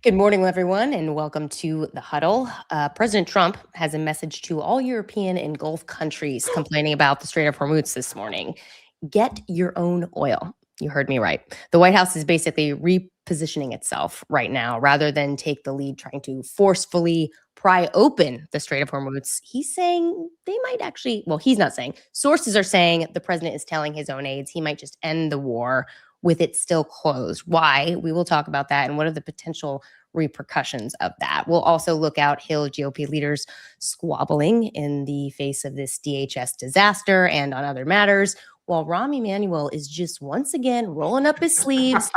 Good morning, everyone, and welcome to the huddle. President Trump has a message to all European and Gulf countries complaining about the Strait of Hormuz this morning. Get your own oil. You heard me right. The White House is basically repositioning itself right now rather than take the lead trying to forcefully pry open the Strait of Hormuz. He's saying they might actually, well, he's not saying. Sources are saying the president is telling his own aides he might just end the war with it still closed. Why? We will talk about that and what are the potential repercussions of that. We'll also look out Hill GOP leaders squabbling in the face of this DHS disaster and on other matters, while Rahm Emanuel is just once again rolling up his sleeves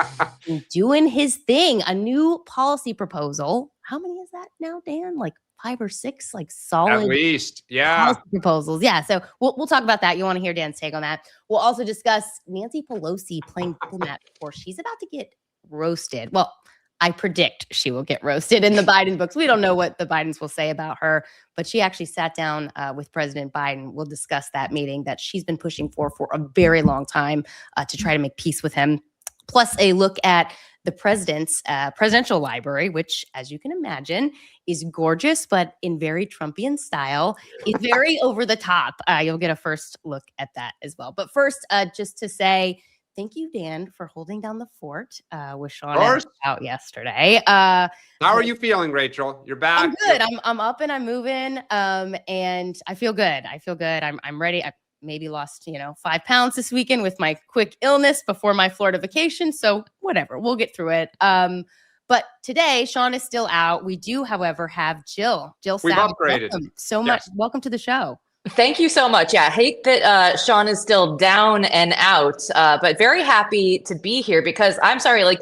and doing his thing. A new policy proposal. How many is that now, Dan? Like 5 or 6, like solid at least, yeah, policy proposals. Yeah, so we'll talk about that. You want to hear Dan's take on that. We'll also discuss Nancy Pelosi playing diplomat before she's about to get roasted. Well, I predict she will get roasted in the Biden books. We don't know what the Bidens will say about her, but she actually sat down with President Biden. We'll discuss that meeting that she's been pushing for a very long time to try to make peace with him. Plus a look at the president's presidential library, which, as you can imagine, is gorgeous, but in very Trumpian style, is very over the top. You'll get a first look at that as well. But first, just to say, thank you, Dan, for holding down the fort with Sean out yesterday. How are you feeling, Rachel? You're back. I'm good. I'm up and I'm moving, and I feel good. I'm ready. I maybe lost 5 pounds this weekend with my quick illness before my Florida vacation. So whatever, we'll get through it. But today, Sean is still out. We do, however, have Jill. Jill, we've Savage, upgraded welcome so much. Welcome to the show. Thank you so much. Yeah, I hate that Sean is still down and out, but very happy to be here because I'm sorry, like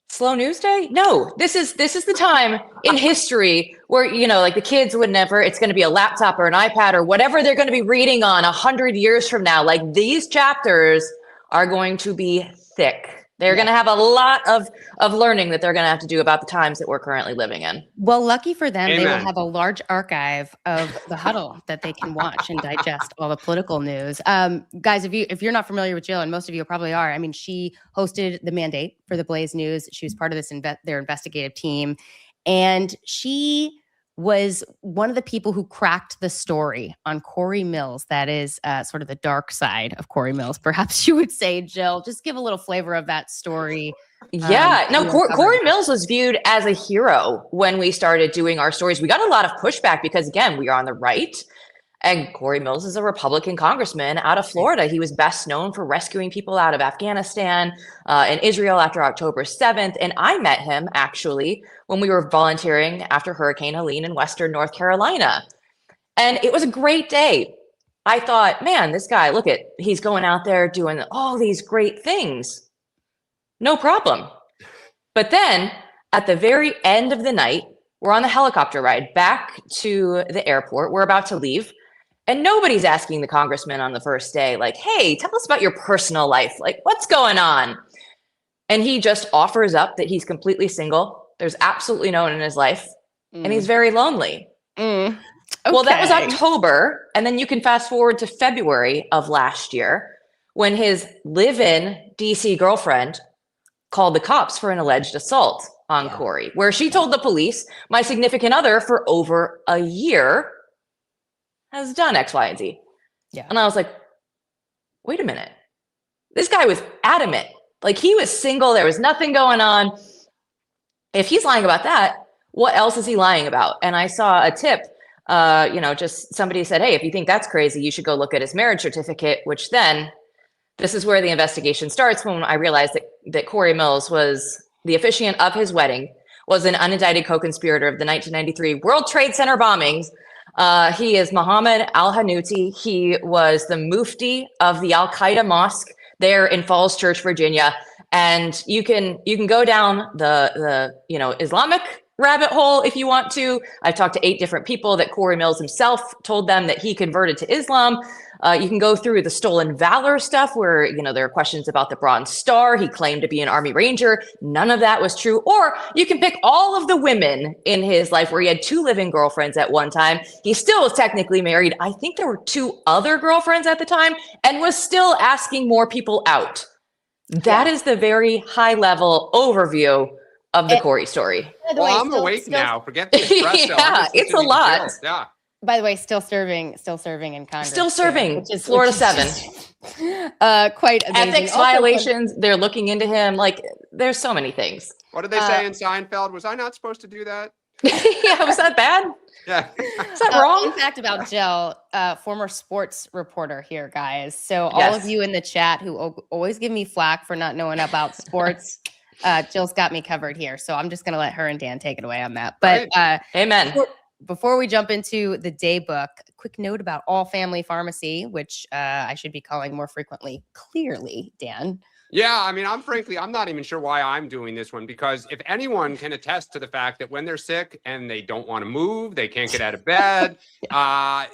slow news day? No, this is the time in history where, like the kids would never, it's going to be a laptop or an iPad or whatever they're going to be reading on 100 years from now. Like these chapters are going to be thick. They're going to have a lot of learning that they're going to have to do about the times that we're currently living in. Well, lucky for them, Amen. They will have a large archive of the huddle that they can watch and digest all the political news. Guys, if you're not familiar with Jill, and most of you probably are, I mean, she hosted the mandate for the Blaze News. She was part of this their investigative team, and she was one of the people who cracked the story on Corey Mills. That is sort of the dark side of Corey Mills, perhaps you would say, Jill. Just give a little flavor of that story. Yeah, no, Corey Mills was viewed as a hero when we started doing our stories. We got a lot of pushback because, again, we are on the right. And Corey Mills is a Republican congressman out of Florida. He was best known for rescuing people out of Afghanistan and Israel after October 7th. And I met him, actually, when we were volunteering after Hurricane Helene in Western North Carolina. And it was a great day. I thought, man, this guy, he's going out there doing all these great things. No problem. But then at the very end of the night, we're on the helicopter ride back to the airport. We're about to leave. And nobody's asking the congressman on the first day, like, hey, tell us about your personal life. Like, what's going on? And he just offers up that he's completely single. There's absolutely no one in his life. And he's very lonely. Okay. Well, that was October. And then you can fast forward to February of last year when his live-in DC girlfriend called the cops for an alleged assault on Corey, where she told the police, my significant other for over a year has done X, Y, and Z. Yeah. And I was like, wait a minute. This guy was adamant. Like he was single. There was nothing going on. If he's lying about that, what else is he lying about? And I saw a tip, just somebody said, hey, if you think that's crazy, you should go look at his marriage certificate, which then this is where the investigation starts when I realized that Corey Mills was the officiant of his wedding, was an unindicted co-conspirator of the 1993 World Trade Center bombings. He is Mohammed al-Hanouti. He was the mufti of the Al-Qaeda mosque there in Falls Church, Virginia. And you can go down the Islamic rabbit hole if you want to. I've talked to 8 different people that Corey Mills himself told them that he converted to Islam. You can go through the stolen valor stuff where, there are questions about the Bronze Star. He claimed to be an Army Ranger. None of that was true. Or you can pick all of the women in his life where he had 2 living girlfriends at one time. He still was technically married. I think there were 2 other girlfriends at the time and was still asking more people out. That is the very high level overview of the Corey story. By the way, I'm awake now. Forget the espresso. Yeah, it's a lot. Yeah. By the way, still serving in Congress. Still serving, which is Florida which is 7. just, quite amazing. Ethics Also, violations, they're looking into him. Like, there's so many things. What did they say in Seinfeld? Was I not supposed to do that? Yeah, was that bad? Yeah. Is that wrong? Fun fact about Jill, former sports reporter here, guys. So all of you in the chat who always give me flack for not knowing about sports, Jill's got me covered here. So I'm just going to let her and Dan take it away on that. But Amen. Before we jump into the day book, a quick note about All Family Pharmacy, which I should be calling more frequently. Clearly, Dan. Yeah, I mean, I'm not even sure why I'm doing this one, because if anyone can attest to the fact that when they're sick and they don't want to move, they can't get out of bed. I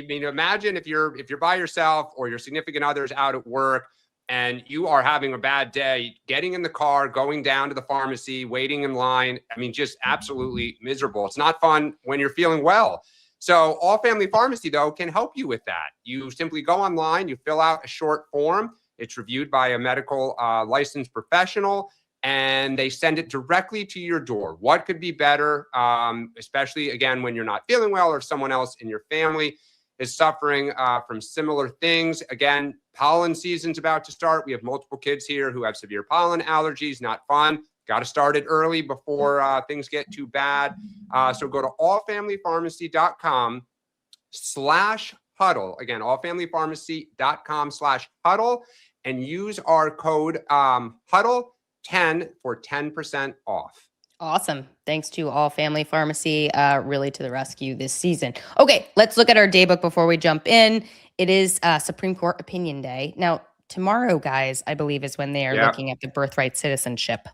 mean, imagine if you're by yourself or your significant other's out at work and you are having a bad day, getting in the car, going down to the pharmacy, waiting in line. I mean, just absolutely miserable. It's not fun when you're feeling well. So All Family Pharmacy, though, can help you with that. You simply go online, you fill out a short form. It's reviewed by a medical licensed professional, and they send it directly to your door. What could be better, especially, again, when you're not feeling well or someone else in your family is suffering from similar things. Again, pollen season's about to start. We have multiple kids here who have severe pollen allergies. Not fun. Got to start it early before things get too bad. So go to allfamilypharmacy.com/huddle. Again, allfamilypharmacy.com/huddle, and use our code huddle10 for 10% off. Awesome. Thanks to All Family Pharmacy, really to the rescue this season. Okay, let's look at our daybook before we jump in. It is Supreme Court Opinion Day. Now, tomorrow, guys, I believe is when they are looking at the birthright citizenship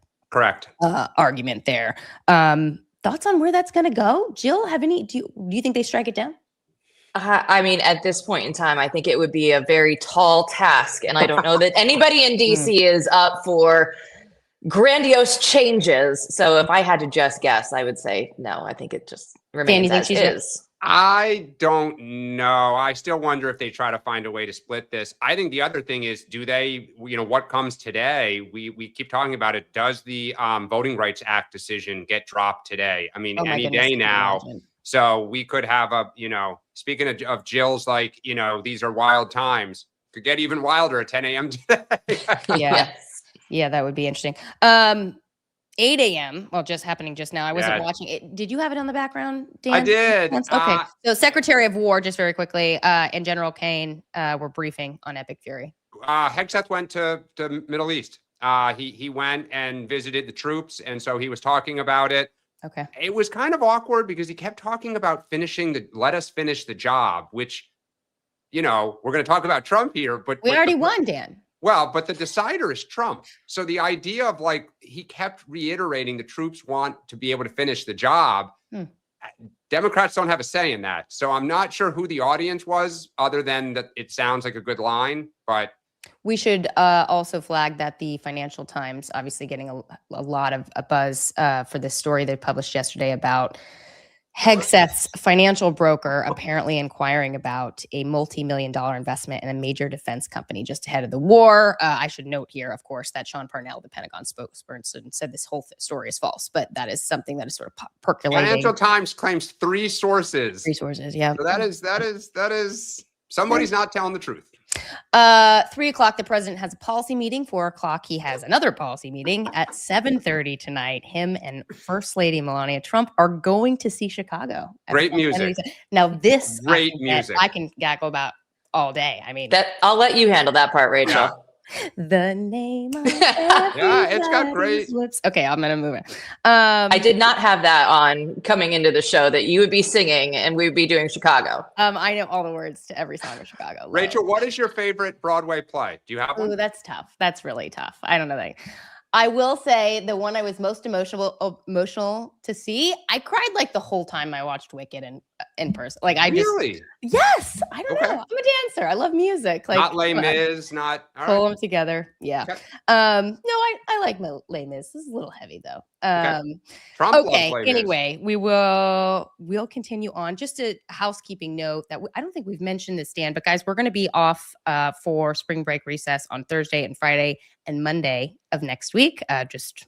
argument there. Thoughts on where that's going to go? Jill, do you think they strike it down? I mean, at this point in time, I think it would be a very tall task. And I don't know that anybody in DC is up for grandiose changes. So if I had to just guess, I would say no. I think it just remains as is. I don't know. I still wonder if they try to find a way to split this. I think the other thing is, do they, what comes today? We keep talking about it. Does the Voting Rights Act decision get dropped today? I mean, any day now. So we could have speaking of Jill's, these are wild times. Could get even wilder at 10 a.m. today. Yeah, that would be interesting. 8 a.m. Well, just happening just now. I wasn't watching it. Did you have it on the background, Dan? I did. Okay. So Secretary of War, just very quickly, and General Kane were briefing on Epic Fury. Hegseth went to Middle East. He went and visited the troops, and so he was talking about it. Okay. It was kind of awkward because he kept talking about let us finish the job, which, we're going to talk about Trump here, but we already won, Dan. Well, but the decider is Trump. So the idea of he kept reiterating the troops want to be able to finish the job. Democrats don't have a say in that. So I'm not sure who the audience was, other than that it sounds like a good line, but. We should also flag that the Financial Times, obviously getting a lot of a buzz for this story they published yesterday about Hegseth's financial broker apparently inquiring about a multi-million-dollar investment in a major defense company just ahead of the war. I should note here, of course, that Sean Parnell, the Pentagon spokesperson, said this whole story is false, but that is something that is sort of percolating. Financial Times claims 3 sources. 3 sources, yeah. So that is somebody's not telling the truth. 3 o'clock, the president has a policy meeting. 4 o'clock, he has another policy meeting. At 7:30 tonight, him and First Lady Melania Trump are going to see Chicago. Great music. Now, this great music. I can gaggle about all day. I mean, that I'll let you handle that part, Rachel. Yeah. The name of yeah, it's got great lips. Okay, I'm gonna move it. I did not have that on coming into the show that you would be singing and we'd be doing Chicago. I know all the words to every song of Chicago. Rachel, what is your favorite Broadway play? Do you have one? Ooh, that's tough. That's really tough. I don't know that. I will say the one I was most emotional to see. I cried the whole time I watched Wicked in person. Really? Yes. I don't know. I'm a dancer. I love music. Not Les Mis, not pull them together. Yeah. Okay. No, I like Les Mis. This is a little heavy though. Trump loves Les Mis. Anyway, we'll continue on. Just a housekeeping note that I don't think we've mentioned this, Dan, but guys, we're going to be off for spring break recess on Thursday and Friday and Monday of next week. Just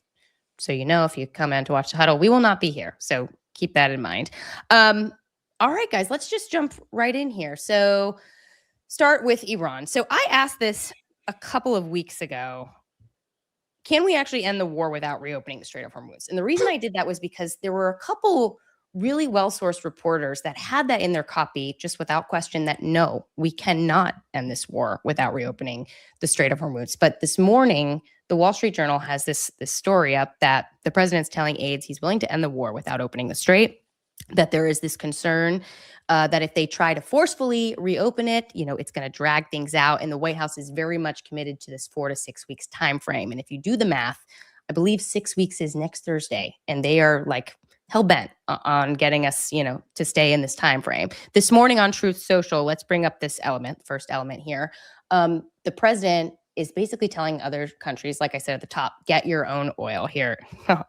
so you know, if you come in to watch the huddle, we will not be here. So keep that in mind. All right, guys, let's just jump right in here. So start with Iran. So I asked this a couple of weeks ago. Can we actually end the war without reopening the Strait of Hormuz? And the reason I did that was because there were a couple really well-sourced reporters that had that in their copy, just without question, that no, we cannot end this war without reopening the Strait of Hormuz. But this morning, the Wall Street Journal has this story up that the president's telling aides he's willing to end the war without opening the strait, that there is this concern that if they try to forcefully reopen it, it's going to drag things out. And the White House is very much committed to this 4 to 6 weeks time frame. And if you do the math, I believe 6 weeks is next Thursday, and they are like hell-bent on getting us, to stay in this time frame. This morning on Truth Social, let's bring up this element, first element here. The president is basically telling other countries, like I said at the top, get your own oil here.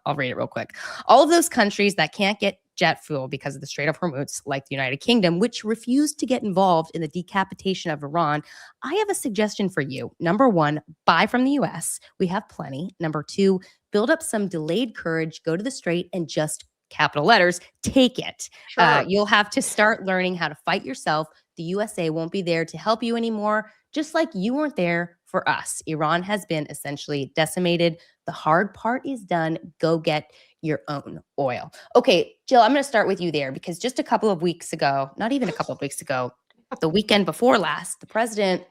I'll read it real quick. All of those countries that can't get jet fuel because of the Strait of Hormuz, like the United Kingdom, which refused to get involved in the decapitation of Iran, I have a suggestion for you. Number one, buy from the US. We have plenty. Number two, build up some delayed courage, go to the strait and just, capital letters, take it. Sure. You'll have to start learning how to fight yourself. The USA won't be there to help you anymore, just like you weren't there for us. Iran has been essentially decimated. The hard part is done. Go get your own oil. Okay, Jill, I'm going to start with you there, because just a couple of weeks ago, not even a couple of weeks ago, the weekend before last, the president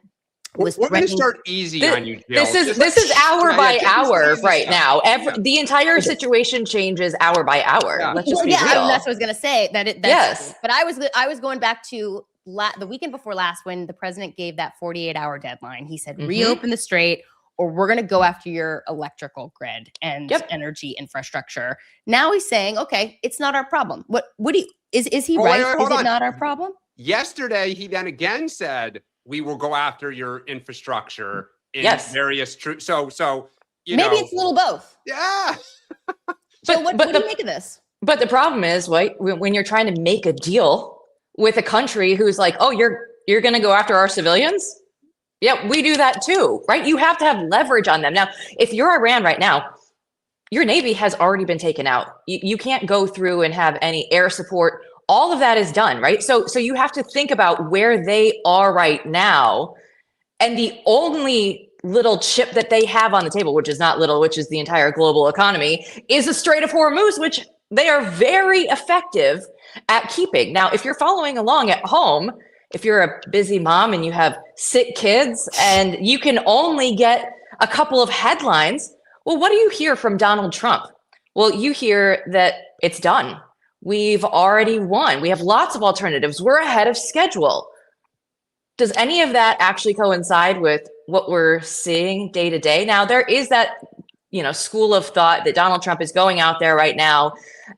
was We're going to threatening. start easy on you, Jill. This is hour by hour right now. Yeah. The entire situation changes hour by hour. Yeah. Let's just be Yeah, real. that's what I was going to say. That's Yes. But I was going back to the weekend before last, when the president gave that 48-hour deadline. He said, reopen the strait, or we're going to go after your electrical grid and energy infrastructure. Now he's saying, okay, it's not our problem. What do you, is he right? Wait, hold is it on. not our problem? Yesterday, he then again said, we will go after your infrastructure in various truths. So maybe it's a little both. Yeah. So what do you make of this? But the problem is, right, when you're trying to make a deal with a country who's like, oh, you're going to go after our civilians? Yeah, we do that too, right? You have to have leverage on them. Now, if you're Iran right now, your Navy has already been taken out. You can't go through and have any air support. All of that is done, right? So you have to think about where they are right now. And the only little chip that they have on the table, which is not little, which is the entire global economy, is the Strait of Hormuz, which they are very effective at keeping. Now, if you're following along at home, if you're a busy mom and you have sick kids and you can only get a couple of headlines, well, what do you hear from Donald Trump? Well, you hear that it's done. We've already won. We have lots of alternatives. We're ahead of schedule. Does any of that actually coincide with what we're seeing day to day? Now, there is that, school of thought that Donald Trump is going out there right now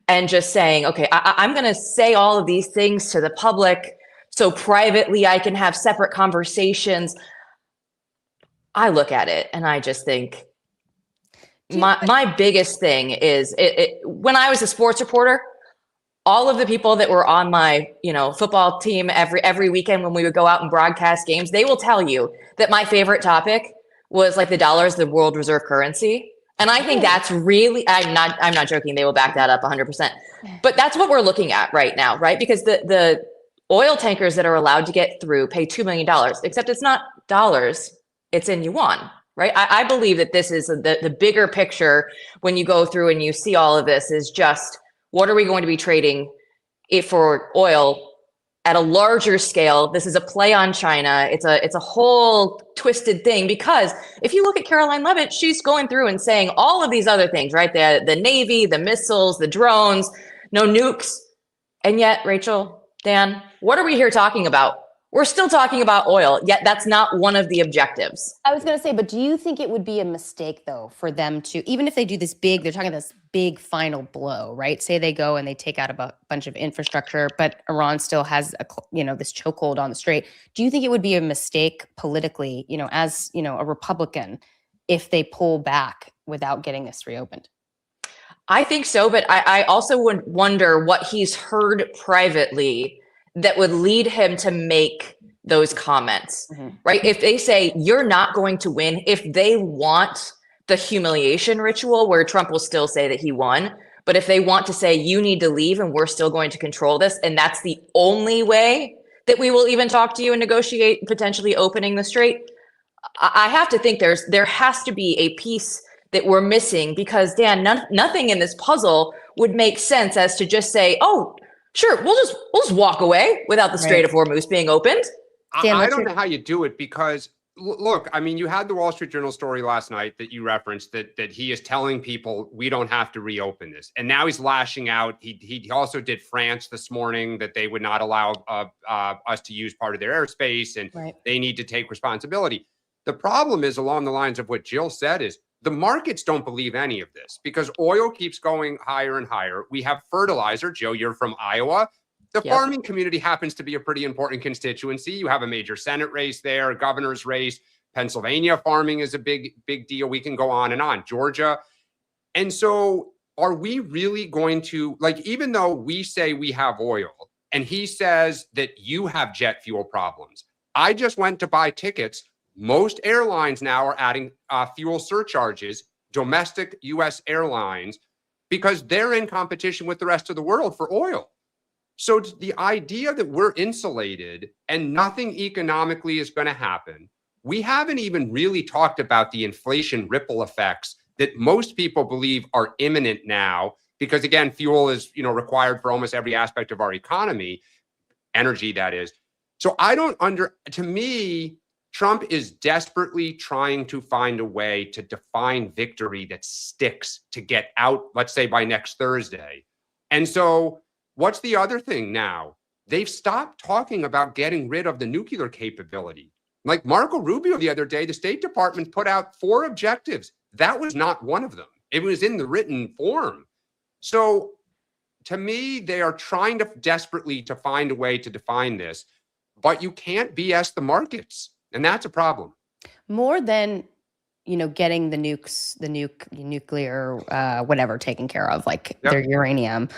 and just saying, okay, I'm going to say all of these things to the public so privately I can have separate conversations. I look at it and I just think my biggest thing is when I was a sports reporter, all of the people that were on my, football team every weekend when we would go out and broadcast games, they will tell you that my favorite topic was like the dollar's the world reserve currency. And I think that's really, I'm not joking. They will back that up 100%. But that's what we're looking at right now, right? Because the oil tankers that are allowed to get through pay $2 million, except it's not dollars, it's in yuan, right? I believe that this is the bigger picture when you go through and you see all of this is just, what are we going to be trading it for oil at a larger scale? This is a play on China. It's a whole twisted thing, because if you look at Caroline Levitt, she's going through and saying all of these other things, right? The Navy, the missiles, the drones, no nukes. And yet, Rachel, Dan, what are we here talking about? We're still talking about oil, yet that's not one of the objectives. I was going to say, but do you think it would be a mistake, though, for them to, even if they do this big, they're talking this big final blow, right? Say they go and they take out a bunch of infrastructure, but Iran still has this chokehold on the strait. Do you think it would be a mistake politically, as a Republican, if they pull back without getting this reopened? I think so, but I also would wonder what he's heard privately that would lead him to make those comments, right? If they say you're not going to win, if they want the humiliation ritual where Trump will still say that he won. But if they want to say, you need to leave and we're still going to control this, and that's the only way that we will even talk to you and negotiate potentially opening the strait, I have to think there has to be a piece that we're missing, because Dan, nothing in this puzzle would make sense as to just say, oh, sure, we'll just walk away without the Strait of Hormuz being opened. Dan, I don't know how you do it, because look, I mean, you had the Wall Street Journal story last night that you referenced that he is telling people we don't have to reopen this. And now he's lashing out. He also did France this morning, that they would not allow us to use part of their airspace, and they need to take responsibility. The problem is, along the lines of what Jill said, is the markets don't believe any of this, because oil keeps going higher and higher. We have fertilizer. Joe, you're from Iowa. The farming community happens to be a pretty important constituency. You have a major Senate race there, a governor's race. Pennsylvania farming is a big deal. We can go on and on. Georgia. And so are we really going to, like, even though we say we have oil and he says that you have jet fuel problems, I just went to buy tickets. Most airlines now are adding fuel surcharges, domestic U.S. airlines, because they're in competition with the rest of the world for oil. So the idea that we're insulated and nothing economically is going to happen, we haven't even really talked about the inflation ripple effects that most people believe are imminent now, because again, fuel is, required for almost every aspect of our economy, energy, that is. So to me, Trump is desperately trying to find a way to define victory that sticks to get out, let's say, by next Thursday. And so what's the other thing now? They've stopped talking about getting rid of the nuclear capability. Like Marco Rubio the other day, the State Department put out 4 objectives. That was not one of them. It was in the written form. So to me, they are trying to desperately to find a way to define this, but you can't BS the markets. And that's a problem. More than, getting the nuclear, whatever, taken care of, like their uranium.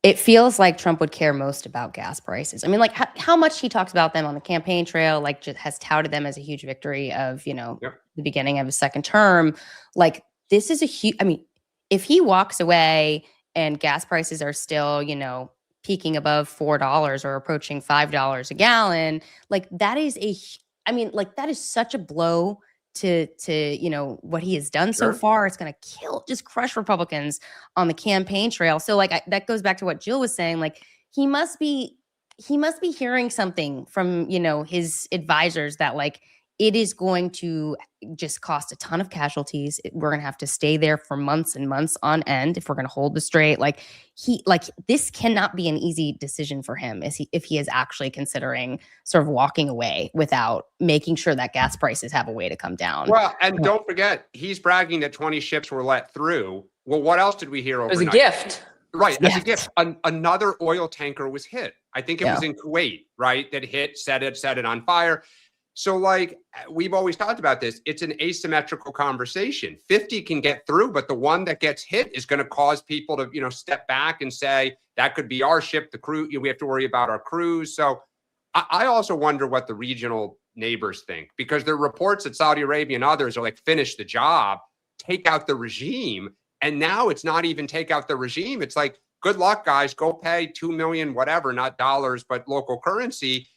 It feels like Trump would care most about gas prices. I mean, like how much he talks about them on the campaign trail, like just has touted them as a huge victory of, the beginning of his second term. Like this is a huge, if he walks away and gas prices are still, peaking above $4 or approaching $5 a gallon, like that is that is such a blow to what he has done so far. It's going to just crush Republicans on the campaign trail. So like that goes back to what Jill was saying. Like he must be hearing something from his advisors that like it is going to just cost a ton of casualties. We're going to have to stay there for months and months on end if we're going to hold the strait. Like this cannot be an easy decision for him if he is actually considering sort of walking away without making sure that gas prices have a way to come down. Well, and don't forget, he's bragging that 20 ships were let through. Well, what else did we hear overnight? It was a gift. Right, as a gift. Another oil tanker was hit. I think it was in Kuwait, right? That hit, set it on fire. So like we've always talked about this, it's an asymmetrical conversation. 50 can get through, but the one that gets hit is going to cause people to, step back and say, that could be our ship, the crew, we have to worry about our crews. So I also wonder what the regional neighbors think, because there are reports that Saudi Arabia and others are like, finish the job, take out the regime. And now it's not even take out the regime. It's like, good luck, guys, go pay 2 million, whatever, not dollars, but local currency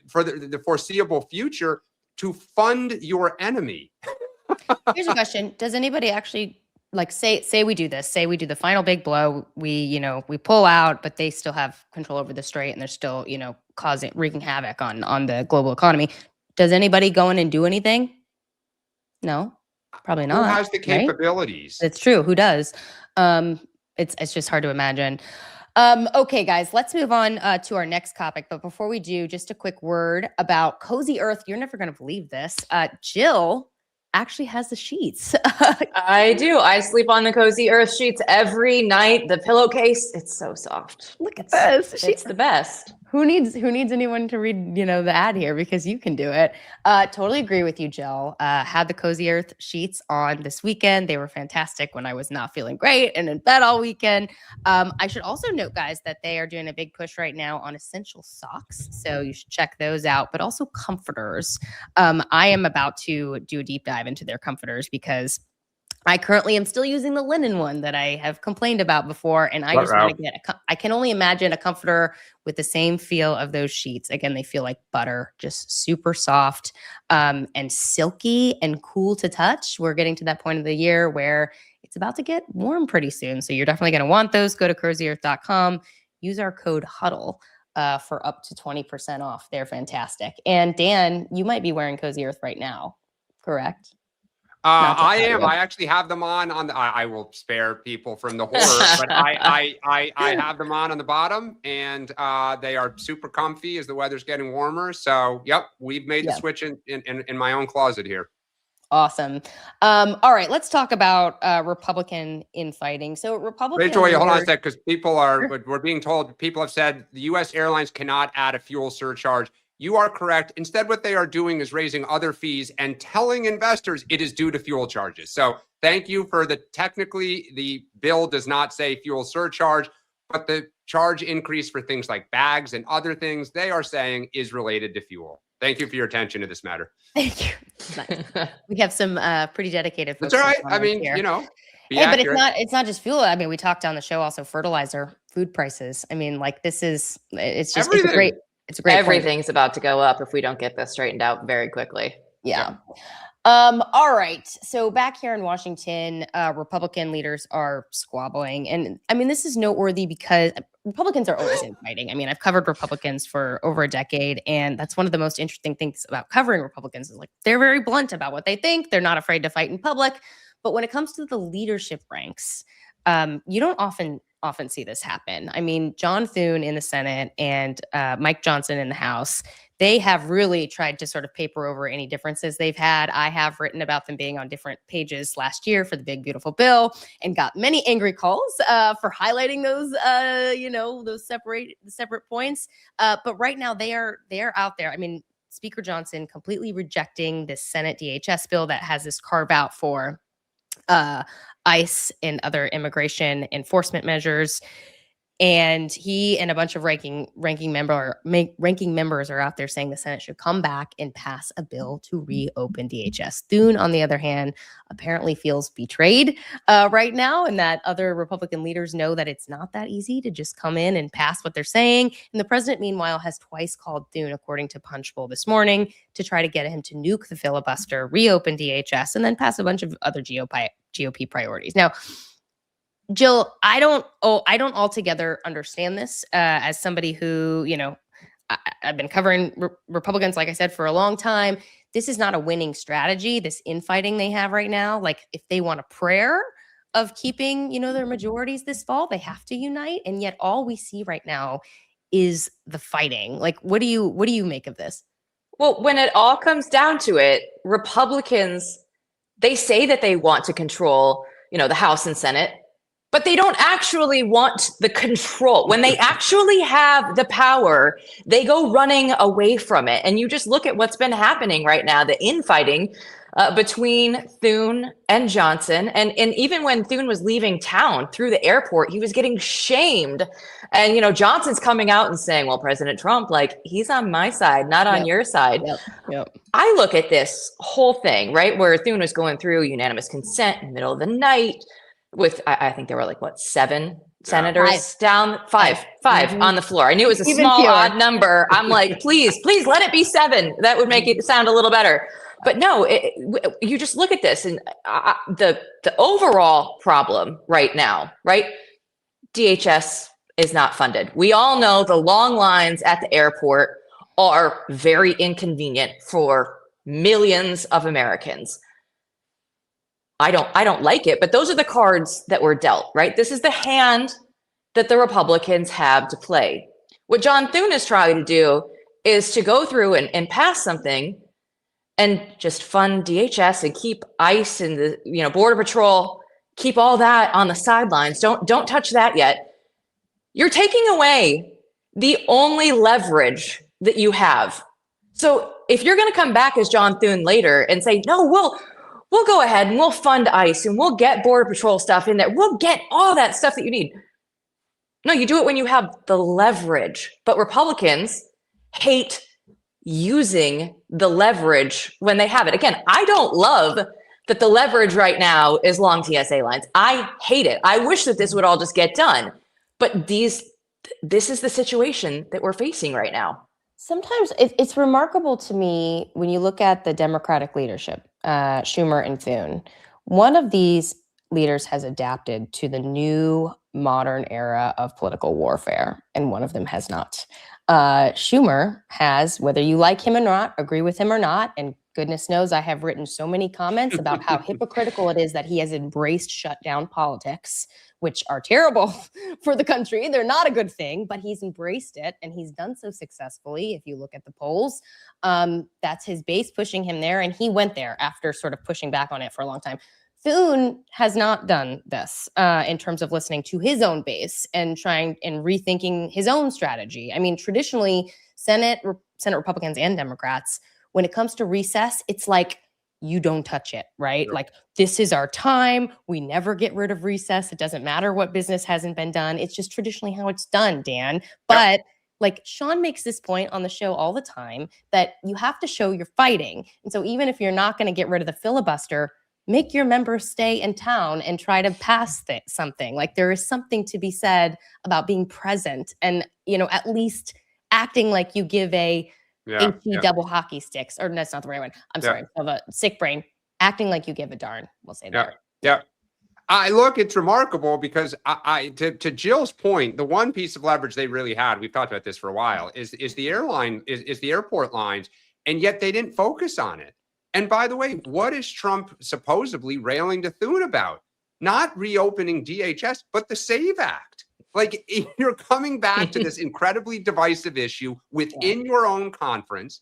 for the foreseeable future to fund your enemy. Here's a question. Does anybody actually like say we do this, say we do the final big blow, we pull out, but they still have control over the strait and they're still, wreaking havoc on the global economy. Does anybody go in and do anything? No, probably not. Who has the capabilities? Right? It's true. Who does? It's just hard to imagine. Okay, guys, let's move on to our next topic. But before we do, just a quick word about Cozy Earth. You're never going to believe this. Jill actually has the sheets. I do. I sleep on the Cozy Earth sheets every night. The pillowcase, it's so soft. Look at this. It's the best. Who needs anyone to read, the ad here, because you can do it. Totally agree with you, Jill. Had the Cozy Earth sheets on this weekend. They were fantastic when I was not feeling great and in bed all weekend. I should also note, guys, that they are doing a big push right now on essential socks. So you should check those out, but also comforters. I am about to do a deep dive into their comforters because I currently am still using the linen one that I have complained about before, and I just want to get I can only imagine a comforter with the same feel of those sheets. Again, they feel like butter, just super soft, and silky and cool to touch. We're getting to that point of the year where it's about to get warm pretty soon, so you're definitely going to want those. Go to cozyearth.com, use our code HUDDLE for up to 20% off. They're fantastic. And Dan, you might be wearing Cozy Earth right now, correct? I am. I actually have them on the. I will spare people from the horror, but I have them on the bottom, and they are super comfy as the weather's getting warmer. So, yep, we've made the switch in my own closet here. Awesome. All right, let's talk about Republican infighting. So, Republican. Rachel, wait, hold on a sec, because we're being told, people have said the U.S. airlines cannot add a fuel surcharge. You are correct. Instead, what they are doing is raising other fees and telling investors it is due to fuel charges. So thank you for technically the bill does not say fuel surcharge, but the charge increase for things like bags and other things they are saying is related to fuel. Thank you for your attention to this matter. Thank you. We have some pretty dedicated folks. That's all right. I mean, here. But it's not just fuel. I mean, we talked on the show also fertilizer, food prices. I mean, like it's just everything. It's a great Everything's about to go up if we don't get this straightened out very quickly. Yeah. All right. So back here in Washington, Republican leaders are squabbling. And I mean, this is noteworthy because Republicans are always infighting. I mean, I've covered Republicans for over a decade, and that's one of the most interesting things about covering Republicans is like they're very blunt about what they think. They're not afraid to fight in public. But when it comes to the leadership ranks, you don't often see this happen. I mean, John Thune in the Senate and Mike Johnson in the House, they have really tried to sort of paper over any differences they've had. I have written about them being on different pages last year for the big, beautiful bill and got many angry calls for highlighting those, those separate points. But right now they are out there. I mean, Speaker Johnson completely rejecting this Senate DHS bill that has this carve out for ICE and other immigration enforcement measures. And he and a bunch of ranking members are out there saying the Senate should come back and pass a bill to reopen DHS. Thune, on the other hand, apparently feels betrayed right now, and that other Republican leaders know that it's not that easy to just come in and pass what they're saying. And the president, meanwhile, has twice called Thune, according to Punchbowl this morning, to try to get him to nuke the filibuster, reopen DHS, and then pass a bunch of other GOP priorities. Now, Jill, I don't altogether understand this as somebody who, I've been covering Republicans, like I said, for a long time. This is not a winning strategy, this infighting they have right now. Like if they want a prayer of keeping, their majorities this fall, they have to unite. And yet all we see right now is the fighting. Like, what do you make of this? Well, when it all comes down to it, Republicans, they say that they want to control, the House and Senate, but they don't actually want the control. When they actually have the power, they go running away from it. And you just look at what's been happening right now, the infighting between Thune and Johnson. And even when Thune was leaving town through the airport, he was getting shamed. And, Johnson's coming out and saying, well, President Trump, like, he's on my side, not on your side. Yep. I look at this whole thing, right, where Thune was going through unanimous consent in the middle of the night, with, I think there were like, 7 senators down, five on the floor. I knew it was a small, odd number. I'm like, please let it be 7. That would make it sound a little better. But no, you just look at this and the overall problem right now, right? DHS is not funded. We all know the long lines at the airport are very inconvenient for millions of Americans. I don't like it, but those are the cards that were dealt, right? This is the hand that the Republicans have to play. What John Thune is trying to do is to go through and pass something and just fund DHS and keep ICE and the Border Patrol, keep all that on the sidelines. Don't touch that yet. You're taking away the only leverage that you have. So if you're going to come back as John Thune later and say, no, we'll go ahead and we'll fund ICE and we'll get Border Patrol stuff in there. We'll get all that stuff that you need. No, you do it when you have the leverage. But Republicans hate using the leverage when they have it. Again, I don't love that the leverage right now is long TSA lines. I hate it. I wish that this would all just get done. But this is the situation that we're facing right now. Sometimes it's remarkable to me when you look at the Democratic leadership, Schumer and Thune. One of these leaders has adapted to the new modern era of political warfare, and one of them has not. Schumer has, whether you like him or not, agree with him or not, and goodness knows I have written so many comments about how hypocritical it is that he has embraced shutdown politics, which are terrible for the country. They're not a good thing, but he's embraced it and he's done so successfully. If you look at the polls, that's his base pushing him there. And he went there after sort of pushing back on it for a long time. Thune has not done this in terms of listening to his own base and trying and rethinking his own strategy. I mean, traditionally, Senate Republicans and Democrats, when it comes to recess, it's like, you don't touch it, right? Sure. Like, this is our time. We never get rid of recess. It doesn't matter what business hasn't been done. It's just traditionally how it's done, Dan. But like Sean makes this point on the show all the time that you have to show you're fighting. And so even if you're not going to get rid of the filibuster, make your members stay in town and try to pass something. Like, there is something to be said about being present and, you know, at least acting like you give a double hockey sticks, or that's not the right one. I'm sorry, I have a sick brain. Acting like you give a darn. We'll say that. Yeah. Look, it's remarkable because to Jill's point, the one piece of leverage they really had, we've talked about this for a while, is the airport lines, and yet they didn't focus on it. And by the way, what is Trump supposedly railing to Thune about? Not reopening DHS, but the SAVE Act. Like, you're coming back to this incredibly divisive issue within your own conference.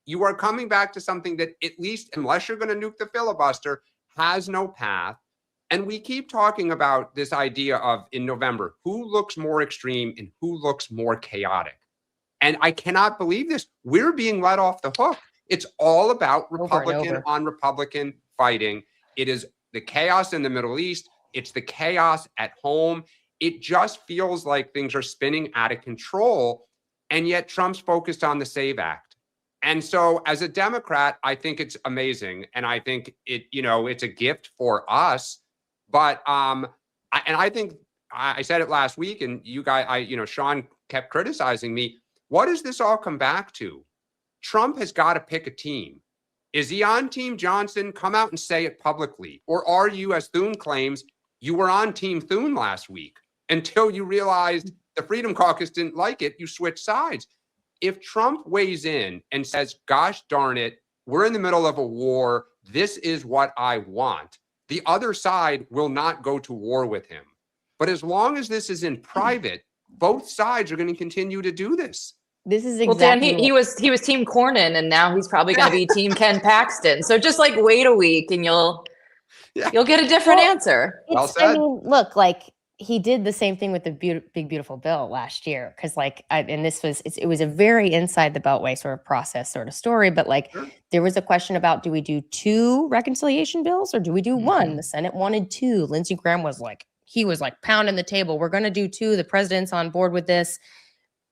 You are coming back to something that, at least unless you're going to nuke the filibuster, has no path. And we keep talking about this idea of, in November, who looks more extreme and who looks more chaotic. And I cannot believe this. We're being let off the hook. It's all about Republican on Republican fighting. It is the chaos in the Middle East. It's the chaos at home. It just feels like things are spinning out of control. And yet Trump's focused on the SAVE Act. And so as a Democrat, I think it's amazing. And I think it's a gift for us. But I think I said it last week, and you guys, Sean kept criticizing me. What does this all come back to? Trump has got to pick a team. Is he on Team Johnson? Come out and say it publicly. Or are you, as Thune claims, you were on Team Thune last week until you realized the Freedom Caucus didn't like it, you switched sides. If Trump weighs in and says, gosh darn it, we're in the middle of a war, this is what I want, the other side will not go to war with him. But as long as this is in private, both sides are going to continue to do this. This is exactly. Well, Dan, he was Team Cornyn, and now he's probably going to be Team Ken Paxton. So just like wait a week, and you'll get a different answer. Well said. I mean, look, like he did the same thing with the big beautiful bill last year, because it was a very inside the beltway sort of process sort of story. But there was a question about, do we do 2 reconciliation bills or do we do 1? The Senate wanted 2. Lindsey Graham was pounding the table. We're going to do 2. The president's on board with this.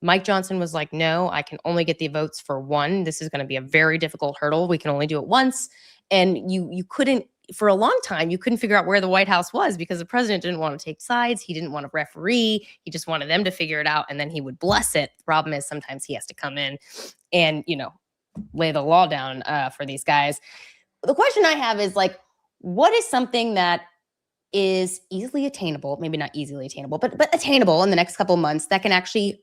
Mike Johnson was like, no, I can only get the votes for 1. This is going to be a very difficult hurdle. We can only do it once. And you couldn't, for a long time, you couldn't figure out where the White House was because the president didn't want to take sides. He didn't want to referee. He just wanted them to figure it out, and then he would bless it. The problem is sometimes he has to come in and, lay the law down for these guys. The question I have is, what is something that is easily attainable, maybe not easily attainable, but attainable in the next couple of months that can actually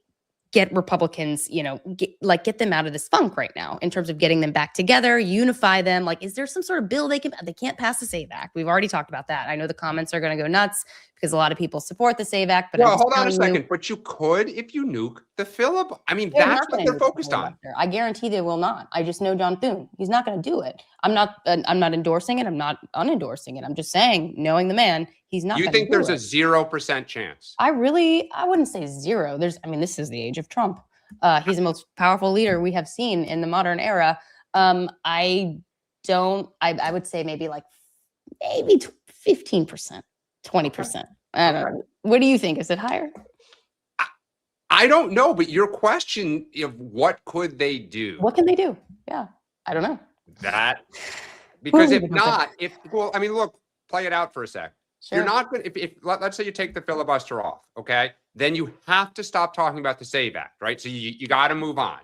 get Republicans, get them out of this funk right now in terms of getting them back together, unify them? Is there some sort of bill they can't pass the SAVE Act? We've already talked about that. I know the comments are going to go nuts because a lot of people support the SAVE Act. But hold on a second. But you could if you nuke the filibuster. I mean, that's what they're focused on. I guarantee they will not. I just know John Thune. He's not going to do it. I'm not endorsing it. I'm not unendorsing it. I'm just saying, knowing the man, he's not. You think there's a 0% chance? I wouldn't say 0. This is the age of Trump. He's the most powerful leader we have seen in the modern era. I would say maybe 15%, 20%. I don't know. What do you think? Is it higher? I don't know, but your question of what could they do? What can they do? Yeah, I don't know. Because Ooh, if not, I mean, look, play it out for a sec. Sure. You're not going to, if let's say you take the filibuster off, okay? Then you have to stop talking about the SAVE Act, right? So you got to move on,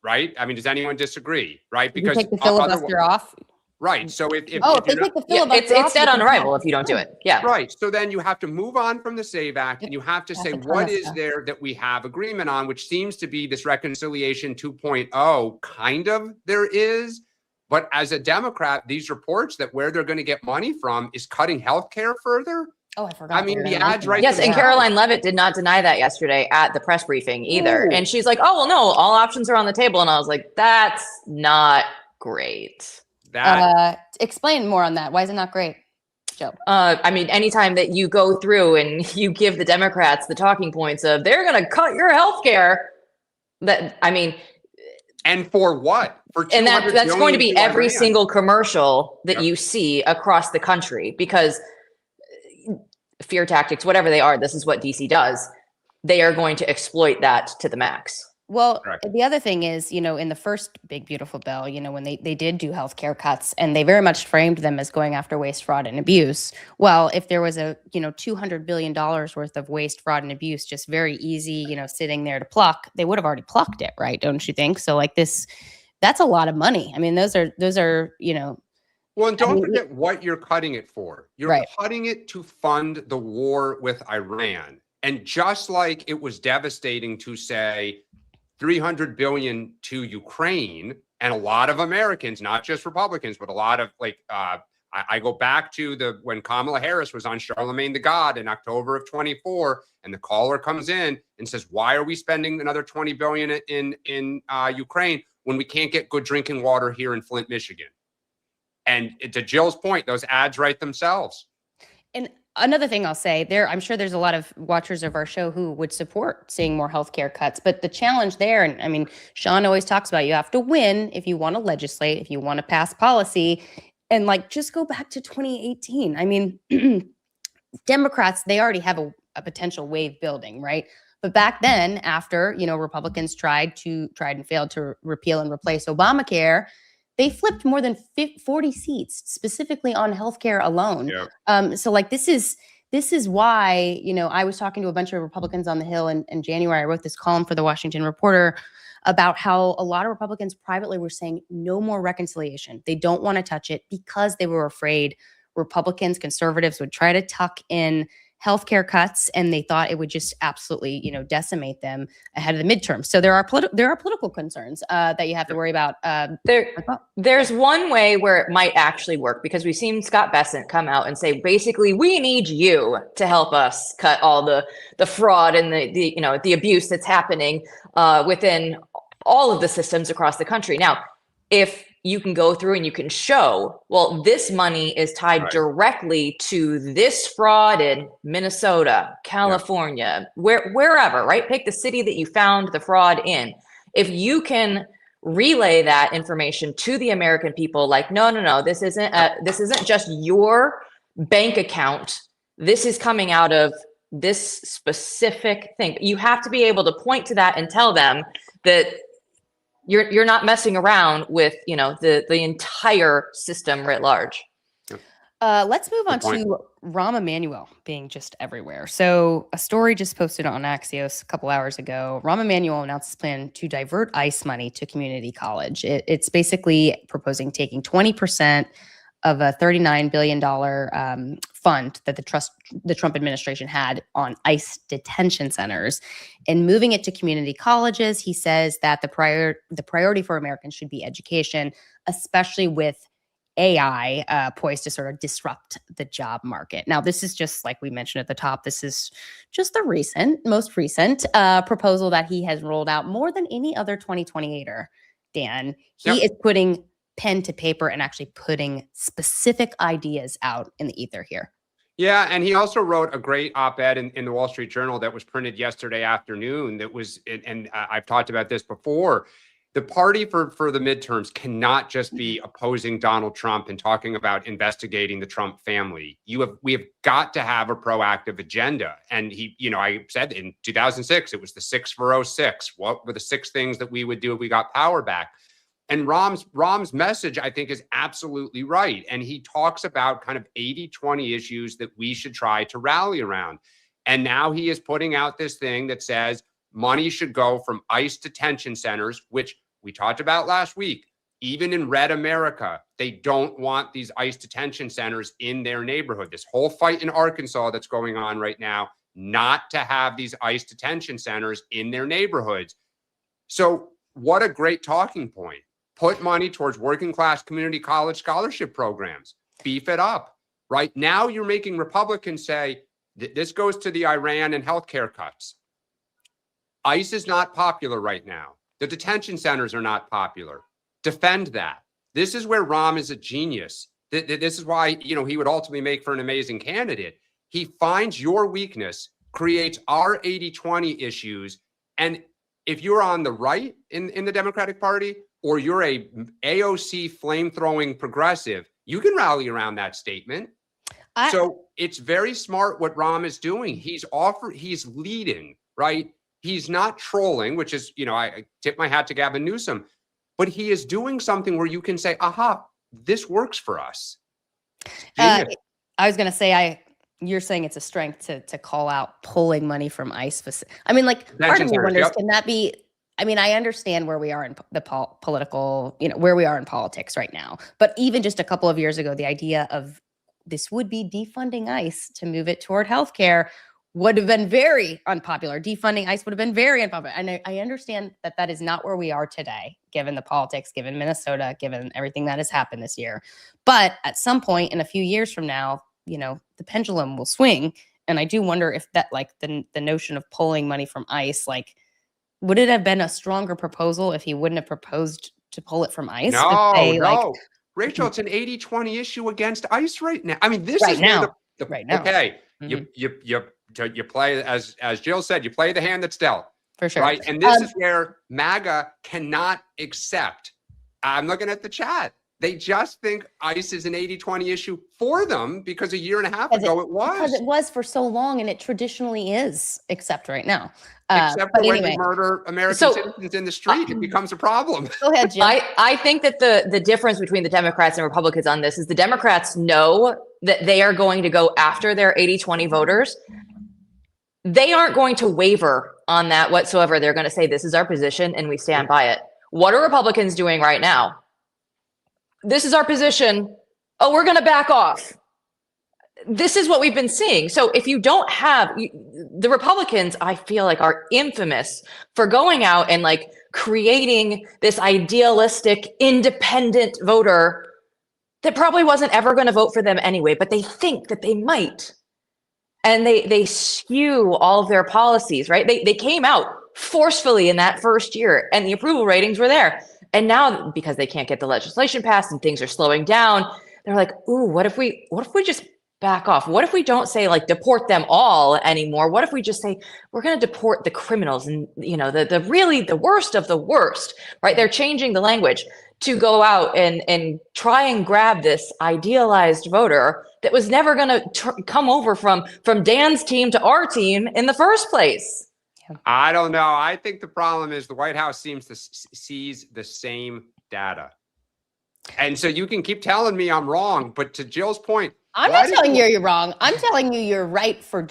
right? I mean, does anyone disagree, right? You Because take the filibuster off. right. So if If they you're take not, the filibuster it's off, dead you on can arrival pass if you don't do through. it. Yeah. right. So then you have to move on from the SAVE Act and you have to Pass say, a ton what of is stuff. there that we have agreement on, which seems to be this reconciliation 2.0 kind of there is. But as a Democrat, these reports that where they're going to get money from is cutting healthcare further. Oh, I forgot. I mean, the ads right Yes, and themselves. Caroline Levitt did not deny that yesterday at the press briefing either. Ooh. And she's like, "Oh well, no, all options are on the table." And I was like, "That's not great." Explain more on that. Why is it not great, Joe? I mean, anytime that you go through and you give the Democrats the talking points of they're going to cut your health care, and for what? For and that's going to be every Iran. single commercial that Yep. you see across the country, because fear tactics, whatever they are, this is what DC does. They are going to exploit that to the max. Well, Correct. the other thing is, in the first big, beautiful bill, when they did do healthcare cuts, and they very much framed them as going after waste, fraud, and abuse. Well, if there was a, $200 billion worth of waste, fraud, and abuse, just very easy, sitting there to pluck, they would have already plucked it, right? Don't you think? So like that's a lot of money. I mean, those are, Well, and don't forget what you're cutting it for. You're Right. cutting it to fund the war with Iran. And just like it was devastating to say $300 billion to Ukraine, and a lot of Americans, not just Republicans, but a lot of I go back to when Kamala Harris was on Charlemagne the God in October of 24, and the caller comes in and says, "Why are we spending another $20 billion in Ukraine when we can't get good drinking water here in Flint, Michigan?" And to Jill's point, those ads write themselves. And another thing I'll say I'm sure there's a lot of watchers of our show who would support seeing more healthcare cuts. But the challenge there, and I mean, Sean always talks about you have to win if you want to legislate, if you want to pass policy. And just go back to 2018. I mean, Democrats, they already have a potential wave building, right? But back then, after, Republicans tried and failed to repeal and replace Obamacare, they flipped more than 40 seats specifically on healthcare alone. Yep. So this is why, I was talking to a bunch of Republicans on the Hill in January. I wrote this column for the Washington Reporter about how a lot of Republicans privately were saying no more reconciliation. They don't want to touch it because they were afraid Republicans, conservatives would try to tuck in healthcare cuts, and they thought it would just absolutely, decimate them ahead of the midterm. So there are political concerns that you have to worry about. There's one way where it might actually work, because we've seen Scott Bessent come out and say, basically, we need you to help us cut all the fraud and the abuse that's happening within all of the systems across the country. Now, if you can go through and you can show, well, this money is tied directly to this fraud in Minnesota, California, wherever, right? Pick the city that you found the fraud in. If you can relay that information to the American people, like, no, this isn't just your bank account. This is coming out of this specific thing. You have to be able to point to that and tell them that you're not messing around with, the entire system writ large. Let's move on to Rahm Emanuel being just everywhere. So a story just posted on Axios a couple hours ago. Rahm Emanuel announced his plan to divert ICE money to community college. It's basically proposing taking 20% of a $39 billion fund that the Trump administration had on ICE detention centers and moving it to community colleges. He says that the priority for Americans should be education, especially with AI poised to sort of disrupt the job market. Now, this is just like we mentioned at the top, this is just the most recent proposal that he has rolled out more than any other 2028er, Dan. He is putting pen to paper and actually putting specific ideas out in the ether here. Yeah, and he also wrote a great op-ed in the Wall Street Journal that was printed yesterday afternoon that was, and I've talked about this before, the party for the midterms cannot just be opposing Donald Trump and talking about investigating the Trump family. We have got to have a proactive agenda. And I said in 2006, it was the 6 for 06. What were the 6 things that we would do if we got power back? And Rahm's message, I think, is absolutely right. And he talks about kind of 80-20 issues that we should try to rally around. And now he is putting out this thing that says money should go from ICE detention centers, which we talked about last week. Even in red America, they don't want these ICE detention centers in their neighborhood. This whole fight in Arkansas that's going on right now, not to have these ICE detention centers in their neighborhoods. So what a great talking point. Put money towards working class community college scholarship programs. Beef it up. Right now, you're making Republicans say this goes to the Iran and healthcare cuts. ICE is not popular right now. The detention centers are not popular. Defend that. This is where Rahm is a genius. This is why, he would ultimately make for an amazing candidate. He finds your weakness, creates our 80-20 issues. And if you're on the right in the Democratic Party, or you're a AOC flame-throwing progressive, you can rally around that statement. So it's very smart what Rahm is doing. He's leading, right? He's not trolling, which is, I tip my hat to Gavin Newsom, but he is doing something where you can say, aha, this works for us. I was going to say, you're saying it's a strength to call out pulling money from ICE. I mean, part of me wonders, can that be, I understand where we are in the political, where we are in politics right now. But even just a couple of years ago, the idea of this would be defunding ICE to move it toward healthcare would have been very unpopular. Defunding ICE would have been very unpopular. And I understand that is not where we are today, given the politics, given Minnesota, given everything that has happened this year. But at some point in a few years from now, the pendulum will swing. And I do wonder if that, the notion of pulling money from ICE, would it have been a stronger proposal if he wouldn't have proposed to pull it from ICE? No. Rachel, it's an 80-20 issue against ICE right now. This right is now. Right now. Okay. Mm-hmm. You play, as Jill said, you play the hand that's dealt. For sure. Right. And this is where MAGA cannot accept. I'm looking at the chat. They just think ICE is an 80-20 issue for them because a year and a half ago it was. Because it was for so long, and it traditionally is, except right now. Except for when you murder American citizens in the street, it becomes a problem. Go ahead, Jim. I think that the difference between the Democrats and Republicans on this is the Democrats know that they are going to go after their 80-20 voters. They aren't going to waver on that whatsoever. They're going to say, this is our position and we stand by it. What are Republicans doing right now? This is our position. Oh, we're going to back off. This is what we've been seeing. So if you don't have the Republicans, I feel like are infamous for going out and creating this idealistic, independent voter that probably wasn't ever going to vote for them anyway, but they think that they might. And they skew all of their policies, right? They came out forcefully in that first year and the approval ratings were there. And now, because they can't get the legislation passed and things are slowing down, they're like, ooh, what if we just back off? What if we don't say deport them all anymore? What if we just say we're going to deport the criminals and the really the worst of the worst, right? They're changing the language to go out and try and grab this idealized voter that was never going to come over from Dan's team to our team in the first place. I don't know. I think the problem is the White House seems to sees the same data. And so you can keep telling me I'm wrong, but to Jill's point, I'm not telling you you're wrong. I'm telling you you're right for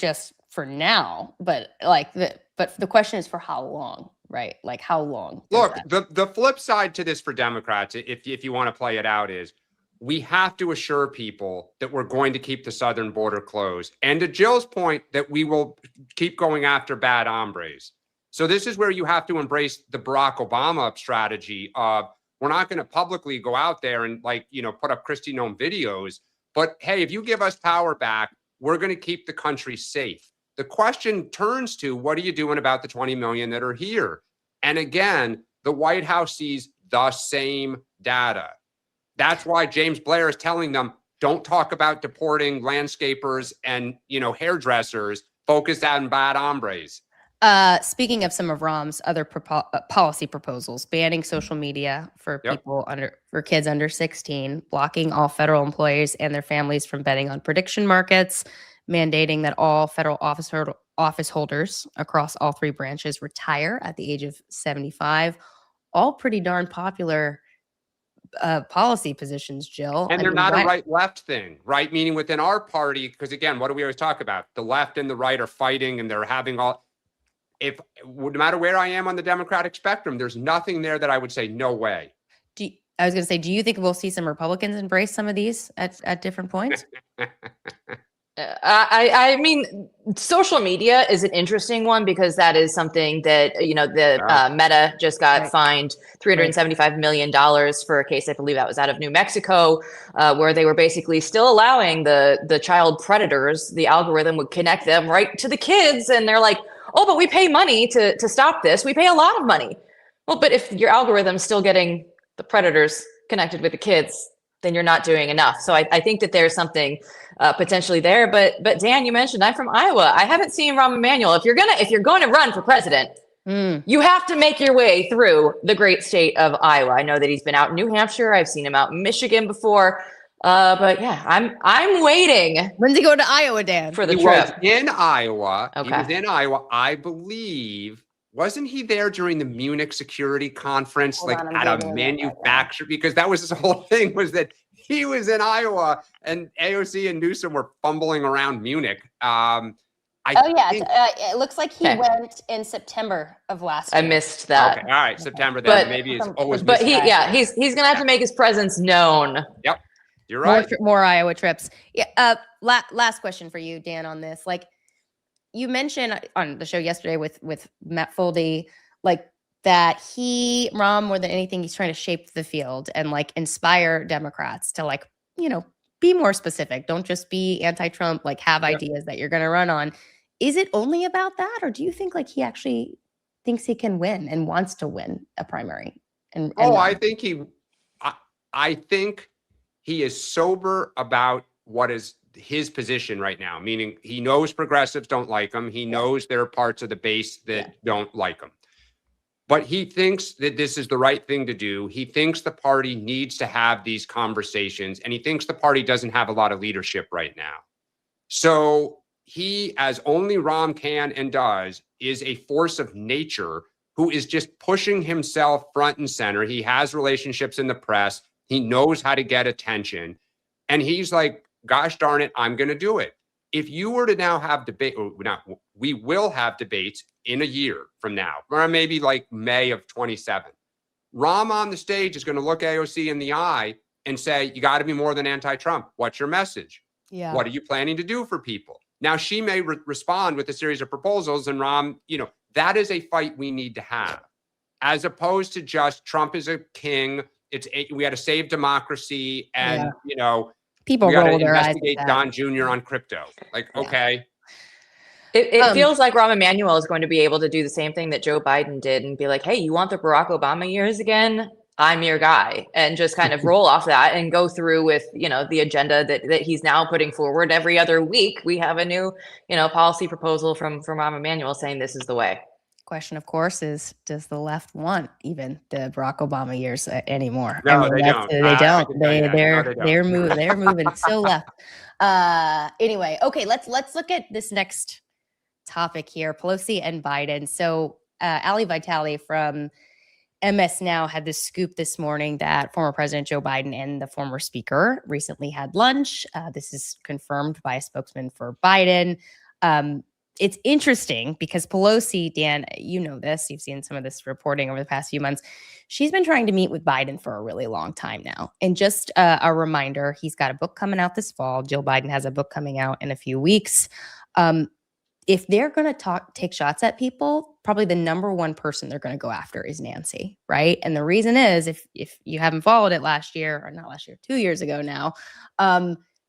now. But the question is for how long, right? How long? Look, the flip side to this for Democrats, if you want to play it out, is we have to assure people that we're going to keep the southern border closed. And to Jill's point, that we will keep going after bad hombres. So this is where you have to embrace the Barack Obama strategy of we're not going to publicly go out there and put up Kristi Noem videos. But hey, if you give us power back, we're going to keep the country safe. The question turns to, what are you doing about the 20 million that are here? And again, the White House sees the same data. That's why James Blair is telling them, don't talk about deporting landscapers and, hairdressers, focus on bad hombres. Speaking of some of Rahm's other policy proposals, banning social media for for kids under 16, blocking all federal employees and their families from betting on prediction markets, mandating that all federal office holders across all three branches retire at the age of 75, all pretty darn popular policy positions, Jill. And they're not a right-left thing, right? Meaning within our party, because again, what do we always talk about? The left and the right are fighting and they're having all, no matter where I am on the Democratic spectrum, there's nothing there that I would say, no way. I was going to say, do you think we'll see some Republicans embrace some of these at different points? I mean, social media is an interesting one because that is something that, Meta just got fined $375 million for a case, I believe that was out of New Mexico, where they were basically still allowing the child predators, the algorithm would connect them right to the kids. And they're like, oh, but we pay money to stop this. We pay a lot of money. Well, but if your algorithm's still getting the predators connected with the kids, then you're not doing enough. So I think that there's something potentially there. But Dan, you mentioned I'm from Iowa. I haven't seen Rahm Emanuel. If you're going to run for president, you have to make your way through the great state of Iowa. I know that he's been out in New Hampshire. I've seen him out in Michigan before. But yeah, I'm waiting. When's he going to Iowa, Dan? For the he trip. Was in Iowa. Okay. He was in Iowa, I believe. Wasn't he there during the Munich security conference, at a manufacturer? Because that was his whole thing, was that he was in Iowa and AOC and Newsom were fumbling around Munich. It looks like he went in September of last year. I missed that. Okay, all right, September then. But, maybe it's always. But he's gonna have to make his presence known. Yep, you're right. More Iowa trips. Yeah. Last question for you, Dan, on this. Like, you mentioned on the show yesterday with Matt Foldy, like that Rahm, more than anything, he's trying to shape the field and like inspire Democrats to like, be more specific. Don't just be anti-Trump, like have ideas that you're going to run on. Is it only about that? Or do you think like he actually thinks he can win and wants to win a primary? I think he is sober about what is his position right now, meaning he knows progressives don't like him. He knows there are parts of the base that don't like him. But he thinks that this is the right thing to do. He thinks the party needs to have these conversations, and he thinks the party doesn't have a lot of leadership right now. So he, as only Rahm can and does, is a force of nature who is just pushing himself front and center. He has relationships in the press. He knows how to get attention. And he's like, gosh darn it, I'm going to do it. If you were to now have debate, we will have debates in a year from now, or maybe like May of 27. Rahm on the stage is going to look AOC in the eye and say, you got to be more than anti-Trump. What's your message? Yeah. What are you planning to do for people? Now, she may respond with a series of proposals, and Rahm, that is a fight we need to have, as opposed to just Trump is a king. We got to save democracy, and people we got to roll their eyes investigate Don Jr. on crypto. Like, okay. It feels like Rahm Emanuel is going to be able to do the same thing that Joe Biden did and be like, hey, you want the Barack Obama years again? I'm your guy, and just kind of roll off that and go through with, the agenda that he's now putting forward. Every other week, we have a new, policy proposal from Rahm Emanuel saying this is the way. Question, of course, is does the left want even the Barack Obama years anymore? No, they don't. They don't. They're moving so left. Anyway, okay, let's look at this next topic here, Pelosi and Biden. So Ali Vitale from MS Now had this scoop this morning that former President Joe Biden and the former speaker recently had lunch. This is confirmed by a spokesman for Biden. It's interesting because Pelosi, Dan, you know this, you've seen some of this reporting over the past few months. She's been trying to meet with Biden for a really long time now. And just a reminder, he's got a book coming out this fall. Jill Biden has a book coming out in a few weeks. If they're going to take shots at people, probably the number one person they're going to go after is Nancy, right? And the reason is, if you haven't followed it last year, or not last year, 2 years ago now,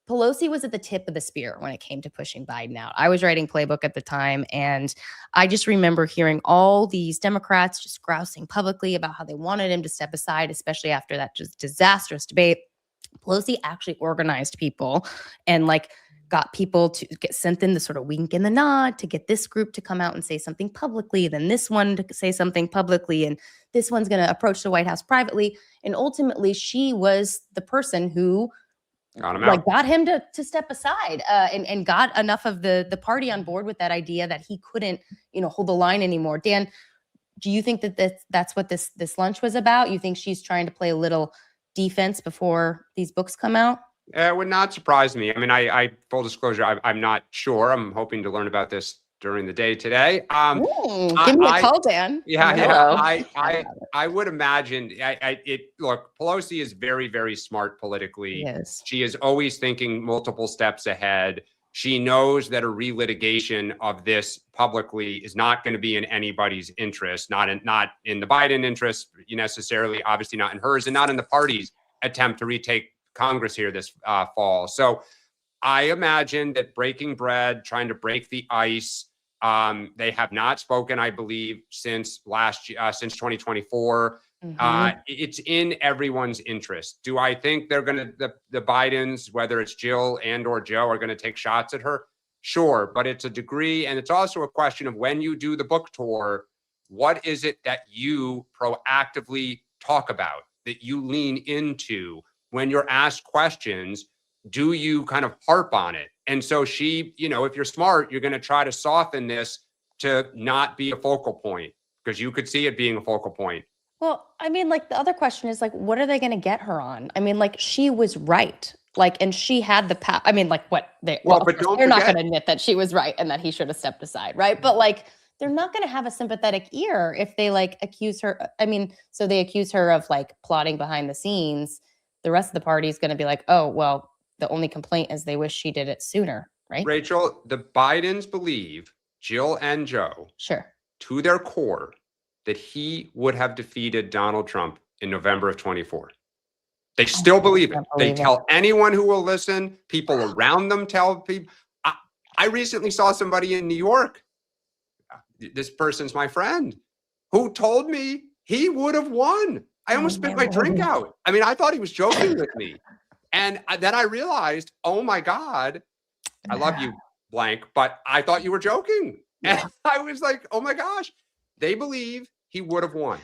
Pelosi was at the tip of the spear when it came to pushing Biden out. I was writing Playbook at the time, and I just remember hearing all these Democrats just grousing publicly about how they wanted him to step aside, especially after that just disastrous debate. Pelosi actually organized people and got people to sent them the sort of wink and the nod to get this group to come out and say something publicly, then this one to say something publicly, and this one's going to approach the White House privately. And ultimately, she was the person who got him to step aside and got enough of the party on board with that idea that he couldn't, hold the line anymore. Dan, do you think that that's what this lunch was about? You think she's trying to play a little defense before these books come out? It would not surprise me. I mean, I full disclosure, I'm not sure. I'm hoping to learn about this during the day today. Give me a call, Dan. I would imagine. Look, Pelosi is very, very smart politically. Yes. She is always thinking multiple steps ahead. She knows that a relitigation of this publicly is not going to be in anybody's interest, not in the Biden interest necessarily, obviously not in hers, and not in the party's attempt to retake Congress here this fall. So I imagine that breaking bread, trying to break the ice. They have not spoken, I believe, since since 2024. It's in everyone's interest. Do I think they're going to, the Bidens, whether it's Jill and or Joe, are going to take shots at her? Sure, but it's a degree. And it's also a question of when you do the book tour, what is it that you proactively talk about, that you lean into when you're asked questions? Do you kind of harp on it? And so she, if you're smart, you're going to try to soften this to not be a focal point, because you could see it being a focal point. Well, I mean, like, the other question is, like, what are they going to get her on? I mean, like, she was right. Like, and she had the power. I mean, like, what? But they're not going to admit that she was right and that he should have stepped aside, right? But, like, they're not going to have a sympathetic ear if they, like, accuse her. I mean, so they accuse her of, like, plotting behind the scenes. The rest of the party is going to be like, oh, well, the only complaint is they wish she did it sooner, right? Rachel, the Bidens believe, Jill and Joe, to their core, that he would have defeated Donald Trump in November of 24. They still believe it. They tell anyone who will listen. People around them tell people. I recently saw somebody in New York. This person's my friend, who told me he would have won. I almost spit my drink out. I mean, I thought he was joking with me. And then I realized, oh my God, I love you, blank, but I thought you were joking. And I was like, oh my gosh, they believe he would have won.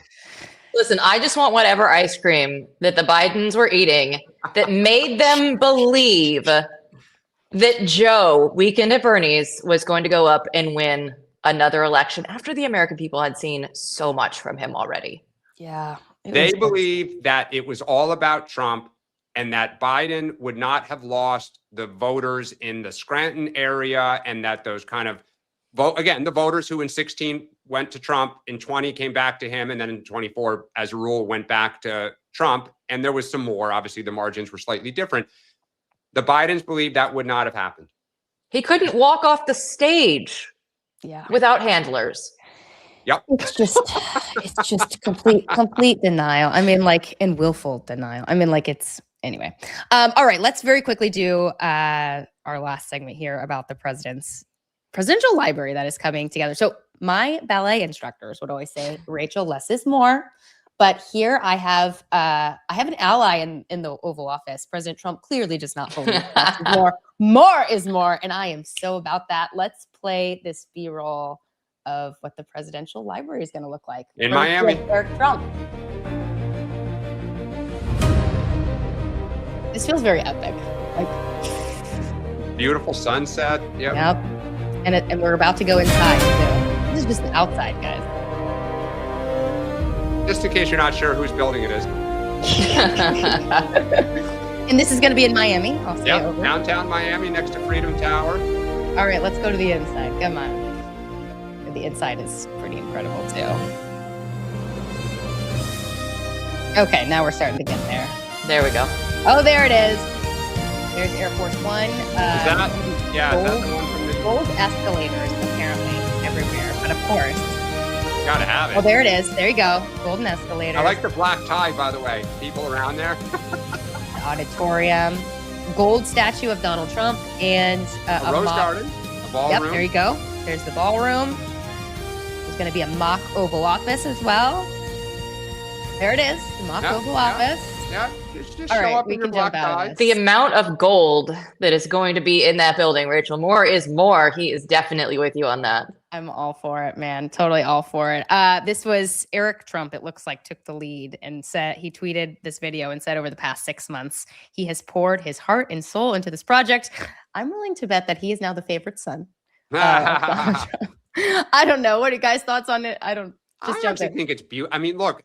Listen, I just want whatever ice cream that the Bidens were eating that made them believe that Joe, weekend at Bernie's, was going to go up and win another election after the American people had seen so much from him already. Yeah. They believe that it was all about Trump and that Biden would not have lost the voters in the Scranton area, and that those kind of the voters who in 16 went to Trump, in 20 came back to him, and then in 24, as a rule, went back to Trump. And there was some more. Obviously, the margins were slightly different. The Bidens believe that would not have happened. He couldn't walk off the stage without handlers. Yep. It's just complete denial. I mean, like, and willful denial. I mean, like, it's anyway. All right, let's very quickly do our last segment here about the presidential library that is coming together. So my ballet instructors would always say, Rachel, less is more. But here I have an ally in the Oval Office. President Trump clearly does not believe less is more. More is more, and I am so about that. Let's play this B-roll of what the presidential library is going to look like in Miami. Eric Trump. This feels very epic. Like, beautiful sunset. Yep. And we're about to go inside. So this is just the outside, guys. Just in case you're not sure whose building it is. And this is going to be in Miami. Downtown Miami, next to Freedom Tower. All right, let's go to the inside. Come on. The inside is pretty incredible too. Okay, now we're starting to get there. There we go. Oh, there it is. There's Air Force One. Is that the one from the gold escalators apparently everywhere, but of course, gotta have it. Oh, there it is. There you go. Golden escalators. I like the black tie, by the way. People around there. The auditorium, gold statue of Donald Trump, and a rose garden, a ballroom. Yep, there you go. There's the ballroom. There's going to be a mock Oval Office as well. There it is, the mock Oval Office. Yeah, just show up in your black tie. The amount of gold that is going to be in that building, Rachel, more is more. He is definitely with you on that. I'm all for it, man. Totally all for it. This was Eric Trump, it looks like, took the lead and said, he tweeted this video and said over the past 6 months, he has poured his heart and soul into this project. I'm willing to bet that he is now the favorite son. I don't know. What are you guys' thoughts on it? I actually think it's beautiful. I mean, look,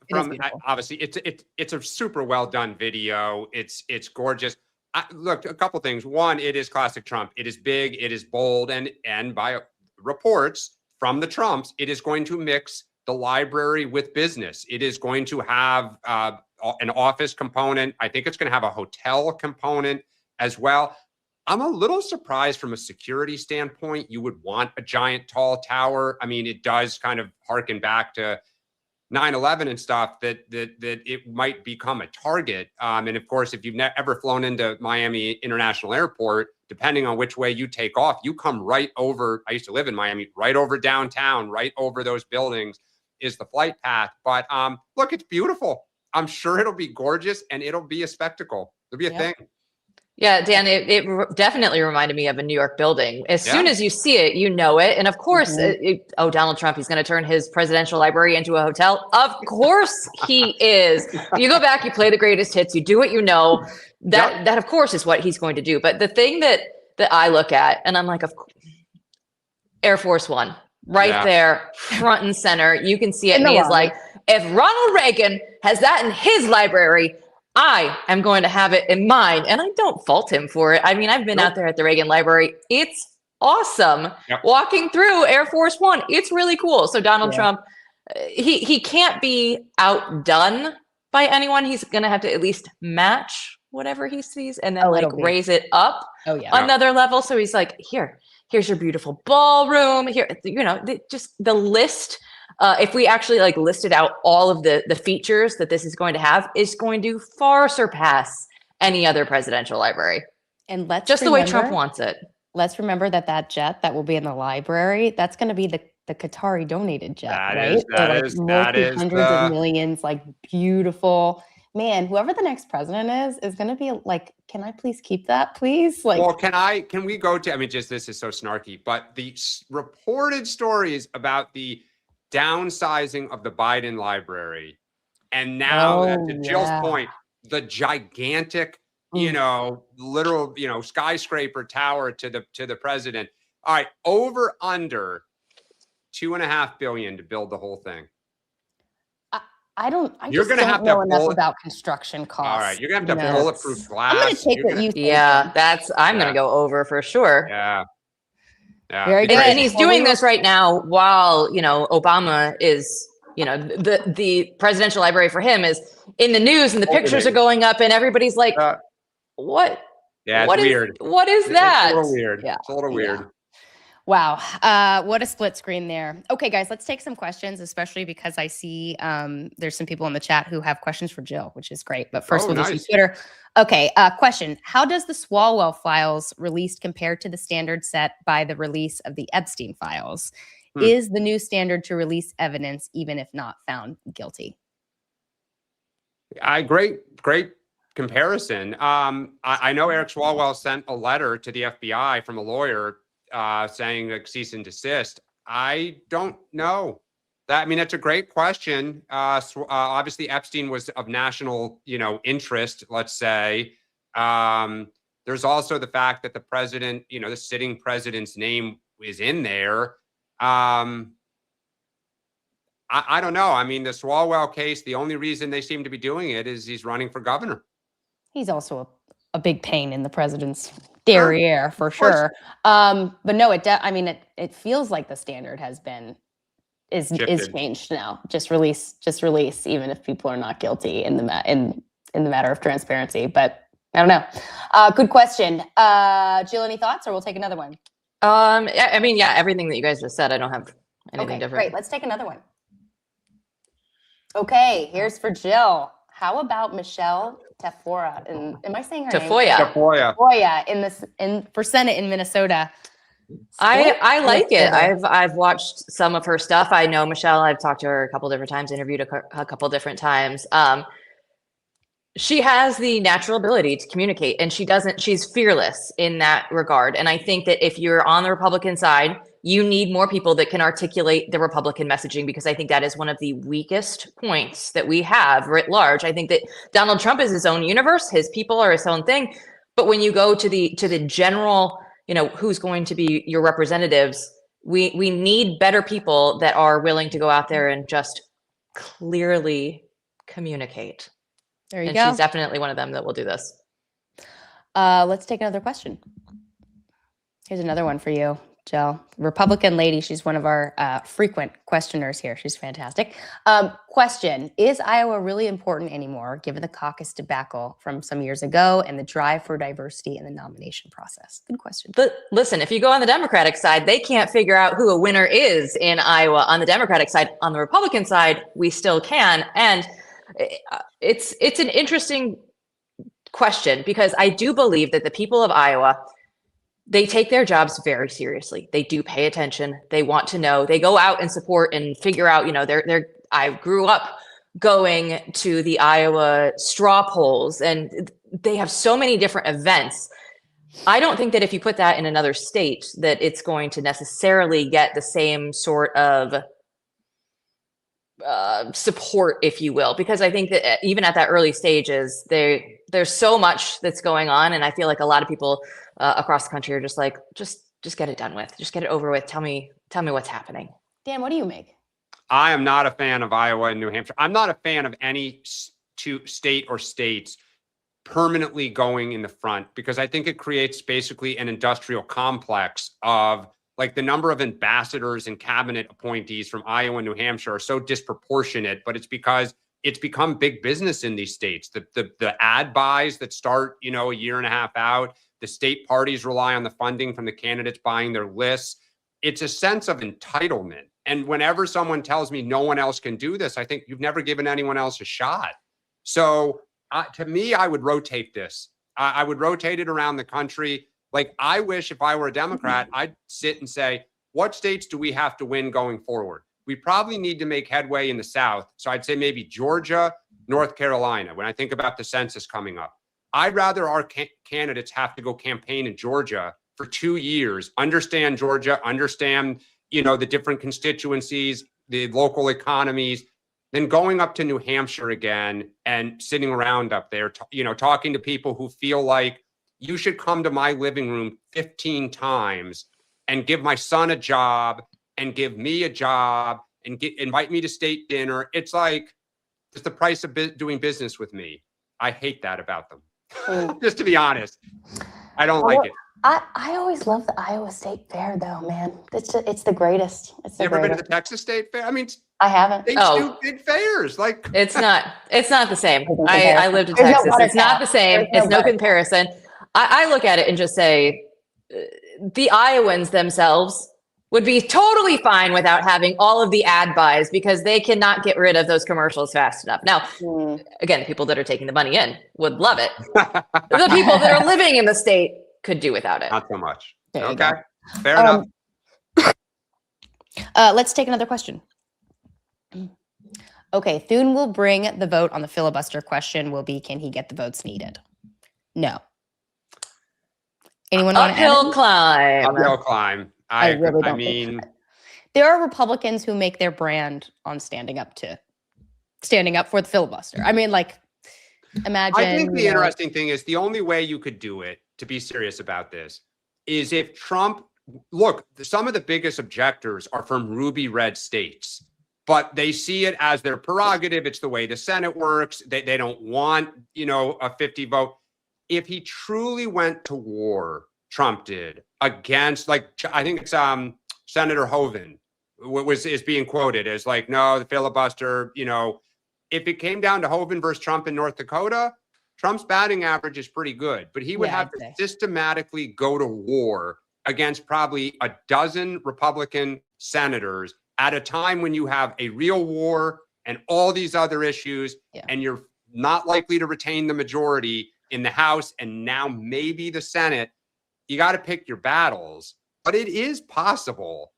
obviously it's a super well done video. It's gorgeous. Look, a couple things. One, it is classic Trump. It is big. It is bold, and by reports from the Trumps, it is going to mix the library with business. It is going to have an office component. I think it's going to have a hotel component as well. I'm a little surprised from a security standpoint. You would want a giant tall tower. I mean, it does kind of harken back to 9/11 and stuff that it might become a target. And of course, if you've ever flown into Miami International Airport, depending on which way you take off, you come right over. I used to live in Miami, right over downtown, right over those buildings is the flight path. But look, it's beautiful. I'm sure it'll be gorgeous and it'll be a spectacle. It'll be a thing. Yeah, Dan, it definitely reminded me of a New York building. As soon as you see it, you know it. And of course, Donald Trump, he's going to turn his presidential library into a hotel. Of course he is. You go back, you play the greatest hits, you do what you know. That of course is what he's going to do. But the thing that I look at, and I'm like, of course, Air Force One, right there, front and center. You can see it. And he's like, if Ronald Reagan has that in his library, I am going to have it in mine. And I don't fault him for it. I mean, I've been out there at the Reagan Library. It's awesome. Walking through Air Force One. It's really cool. So Donald Trump, he can't be outdone by anyone. He's going to have to at least match whatever he sees and then raise it up another level. So he's like, here's your beautiful ballroom here. You know, just the list. If we actually listed out all of the features that this is going to have, is going to far surpass any other presidential library. And let's just the way Trump wants it. Let's remember that jet that will be in the library, that's going to be the Qatari donated jet, right? That is hundreds of millions, beautiful. Man, whoever the next president is going to be like, can I please keep that, please? Well, can we go to, I mean, just this is so snarky, but the reported stories about the downsizing of the Biden library, and now to Jill's point, the gigantic, literal, skyscraper tower to the president. All right, over under $2.5 billion to build the whole thing. You're going to have to know enough about construction costs. All right, you're going to have bulletproof glass. I'm going to take what you think. I'm going to go over for sure. Yeah. Very good. And he's doing this right now while, Obama is, the presidential library for him is in the news and the pictures are going up and everybody's like, what? Yeah, it's weird. What is that? It's a little weird. Yeah. It's a little weird. Wow. What a split screen there. Okay, guys, let's take some questions, especially because I see there's some people in the chat who have questions for Jill, which is great. But first, we'll do some Twitter. Okay, question. How does the Swalwell files released compare to the standard set by the release of the Epstein files? Is the new standard to release evidence even if not found guilty? Great comparison. I know Eric Swalwell sent a letter to the FBI from a lawyer saying cease and desist. I don't know. That's a great question. Obviously, Epstein was of national, interest, let's say. There's also the fact that the president, the sitting president's name is in there. I don't know. I mean, the Swalwell case, the only reason they seem to be doing it is he's running for governor. He's also a big pain in the president's derriere for sure. But no, it feels like the standard is changed now. Just release, even if people are not guilty in the matter of transparency. But I don't know. Good question. Jill, any thoughts, or we'll take another one? Everything that you guys just said, I don't have anything different. Great. Let's take another one. Okay, here's for Jill. How about Michelle Tafoya? Am I saying her name? Tafoya for Senate in Minnesota. I like it. I've watched some of her stuff. I know Michelle. I've talked to her a couple different times, interviewed a couple different times. She has the natural ability to communicate, and she's fearless in that regard. And I think that if you're on the Republican side, you need more people that can articulate the Republican messaging, because I think that is one of the weakest points that we have writ large. I think that Donald Trump is his own universe. His people are his own thing. But when you go to the general, who's going to be your representatives, we need better people that are willing to go out there and just clearly communicate. There you And go. she's definitely one of them that will do this. Let's take another question. Here's another one for you, Jill. Republican lady. She's one of our frequent questioners here. She's fantastic. Question: is Iowa really important anymore, given the caucus debacle from some years ago and the drive for diversity in the nomination process? Good question. But listen, if you go on the Democratic side, they can't figure out who a winner is in Iowa on the Democratic side. On the Republican side, we still can. And it's an interesting question, because I do believe that the people of Iowa, they take their jobs very seriously. They do pay attention. They want to know. They go out and support and figure out, I grew up going to the Iowa straw polls, and they have so many different events. I don't think that if you put that in another state, that it's going to necessarily get the same sort of support, if you will, because I think that even at that early stages, there's so much that's going on, and I feel like a lot of people across the country are just like, just get it done with, just get it over with. Tell me what's happening. Dan, what do you make? I am not a fan of Iowa and New Hampshire. I'm not a fan of any state or states permanently going in the front, because I think it creates basically an industrial complex of, like, the number of ambassadors and cabinet appointees from Iowa and New Hampshire are so disproportionate, but it's because it's become big business in these states. The ad buys that start, a year and a half out, the state parties rely on the funding from the candidates buying their lists. It's a sense of entitlement. And whenever someone tells me no one else can do this, I think you've never given anyone else a shot. So to me, I would rotate this. I would rotate it around the country. Like, I wish if I were a Democrat, I'd sit and say, what states do we have to win going forward? We probably need to make headway in the South. So I'd say maybe Georgia, North Carolina, when I think about the census coming up. I'd rather our candidates have to go campaign in Georgia for 2 years, understand Georgia, understand, the different constituencies, the local economies, than going up to New Hampshire again and sitting around up there, talking to people who feel like, you should come to my living room 15 times and give my son a job and give me a job and invite me to state dinner. It's like, it's the price of doing business with me. I hate that about them. Just to be honest, I don't like it. I always love the Iowa State Fair, though, man. It's the greatest. You ever been to the Texas State Fair? I mean, I haven't. They do big fairs. Like, it's not the same. I lived in Texas. It's not the same. It's no comparison. I look at it and just say, the Iowans themselves would be totally fine without having all of the ad buys, because they cannot get rid of those commercials fast enough. Now, again, the people that are taking the money in would love it. The people that are living in the state could do without it. Not so much. Okay, fair enough. Let's take another question. Okay, Thune will bring the vote on the filibuster question. Will be, can he get the votes needed? No. Anyone want to add? Uphill climb. Uphill climb. I really don't think so. There are Republicans who make their brand on standing up for the filibuster. I mean, like, imagine. I think the interesting thing is, the only way you could do it, to be serious about this, is if Trump, look, some of the biggest objectors are from ruby red states, but they see it as their prerogative. It's the way the Senate works. They don't want, a 50 vote. If he truly went to war, Trump did, against, like, I think it's Senator Hoeven is being quoted as like, no, the filibuster, if it came down to Hoeven versus Trump in North Dakota, Trump's batting average is pretty good, but he would have to systematically go to war against probably a dozen Republican senators at a time when you have a real war and all these other issues, and you're not likely to retain the majority in the House and now maybe the Senate. You got to pick your battles, but it is possible.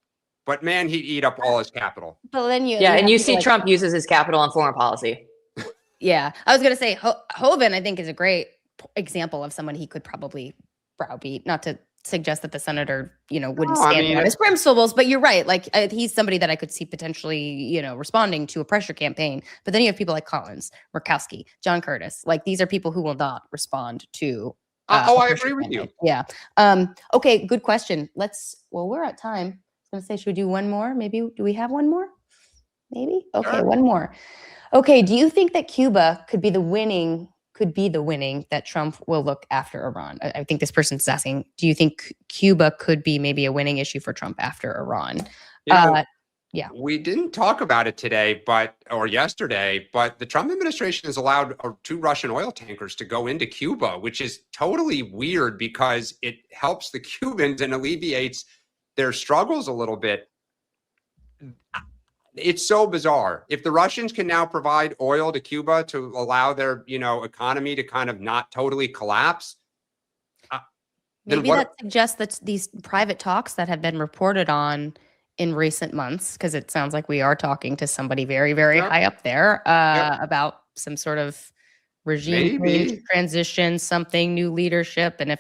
But man, he'd eat up all his capital. But then you see Trump uses his capital on foreign policy. Yeah, I was going to say Hoeven, I think, is a great example of someone he could probably browbeat. Not to suggest that the senator, wouldn't stand on his principles, but you're right. Like, he's somebody that I could see potentially, responding to a pressure campaign. But then you have people like Collins, Murkowski, John Curtis. Like, these are people who will not respond to. I agree with you. Yeah. Okay. Good question. We're at time. I was going to say, should we do one more? Maybe. Do we have one more? Maybe? Okay, Sure. one more. Okay, do you think that Cuba could be the winning that Trump will look after Iran? I think this person's asking, do you think Cuba could be maybe a winning issue for Trump after Iran? You know, Yeah. we didn't talk about it today, or yesterday, but the Trump administration has allowed 2 Russian oil tankers to go into Cuba, which is totally weird because it helps the Cubans and alleviates their struggles a little bit. It's so bizarre. If the Russians can now provide oil to Cuba to allow their, economy to kind of not totally collapse, maybe that suggests that these private talks that have been reported on in recent months, because it sounds like we are talking to somebody very, very high up there about some sort of regime change, transition, something, new leadership. And if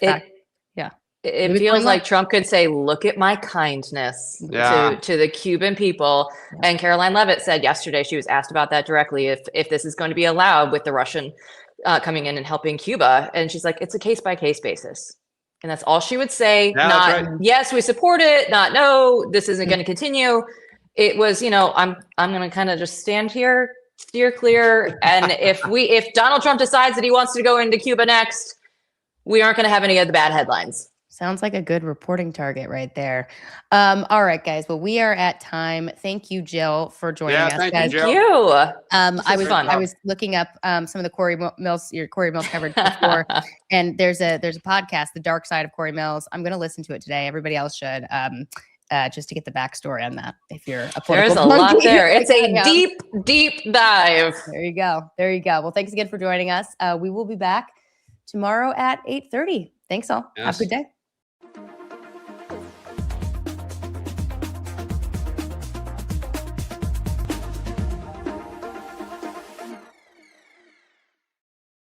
it feels like Trump could say, look at my kindness to the Cuban people. And Caroline Leavitt said yesterday, she was asked about that directly, if this is going to be allowed with the Russian coming in and helping Cuba. And she's like, it's a case-by-case basis. And that's all she would say. Not, yes, we support it. Not, no, this isn't going to continue. It was, I'm going to kind of just stand here, steer clear. And if Donald Trump decides that he wants to go into Cuba next, we aren't going to have any of the bad headlines. Sounds like a good reporting target right there. All right, guys. Well, we are at time. Thank you, Jill, for joining us. Thank you, Jill. I was looking up some of the your Corey Mills coverage before, and there's a podcast, The Dark Side of Corey Mills. I'm going to listen to it today. Everybody else should. Just to get the backstory on that. If you're a there's a lot there. It's a deep dive. There you go. Well, thanks again for joining us. We will be back tomorrow at 8:30. Thanks all. Have a good day.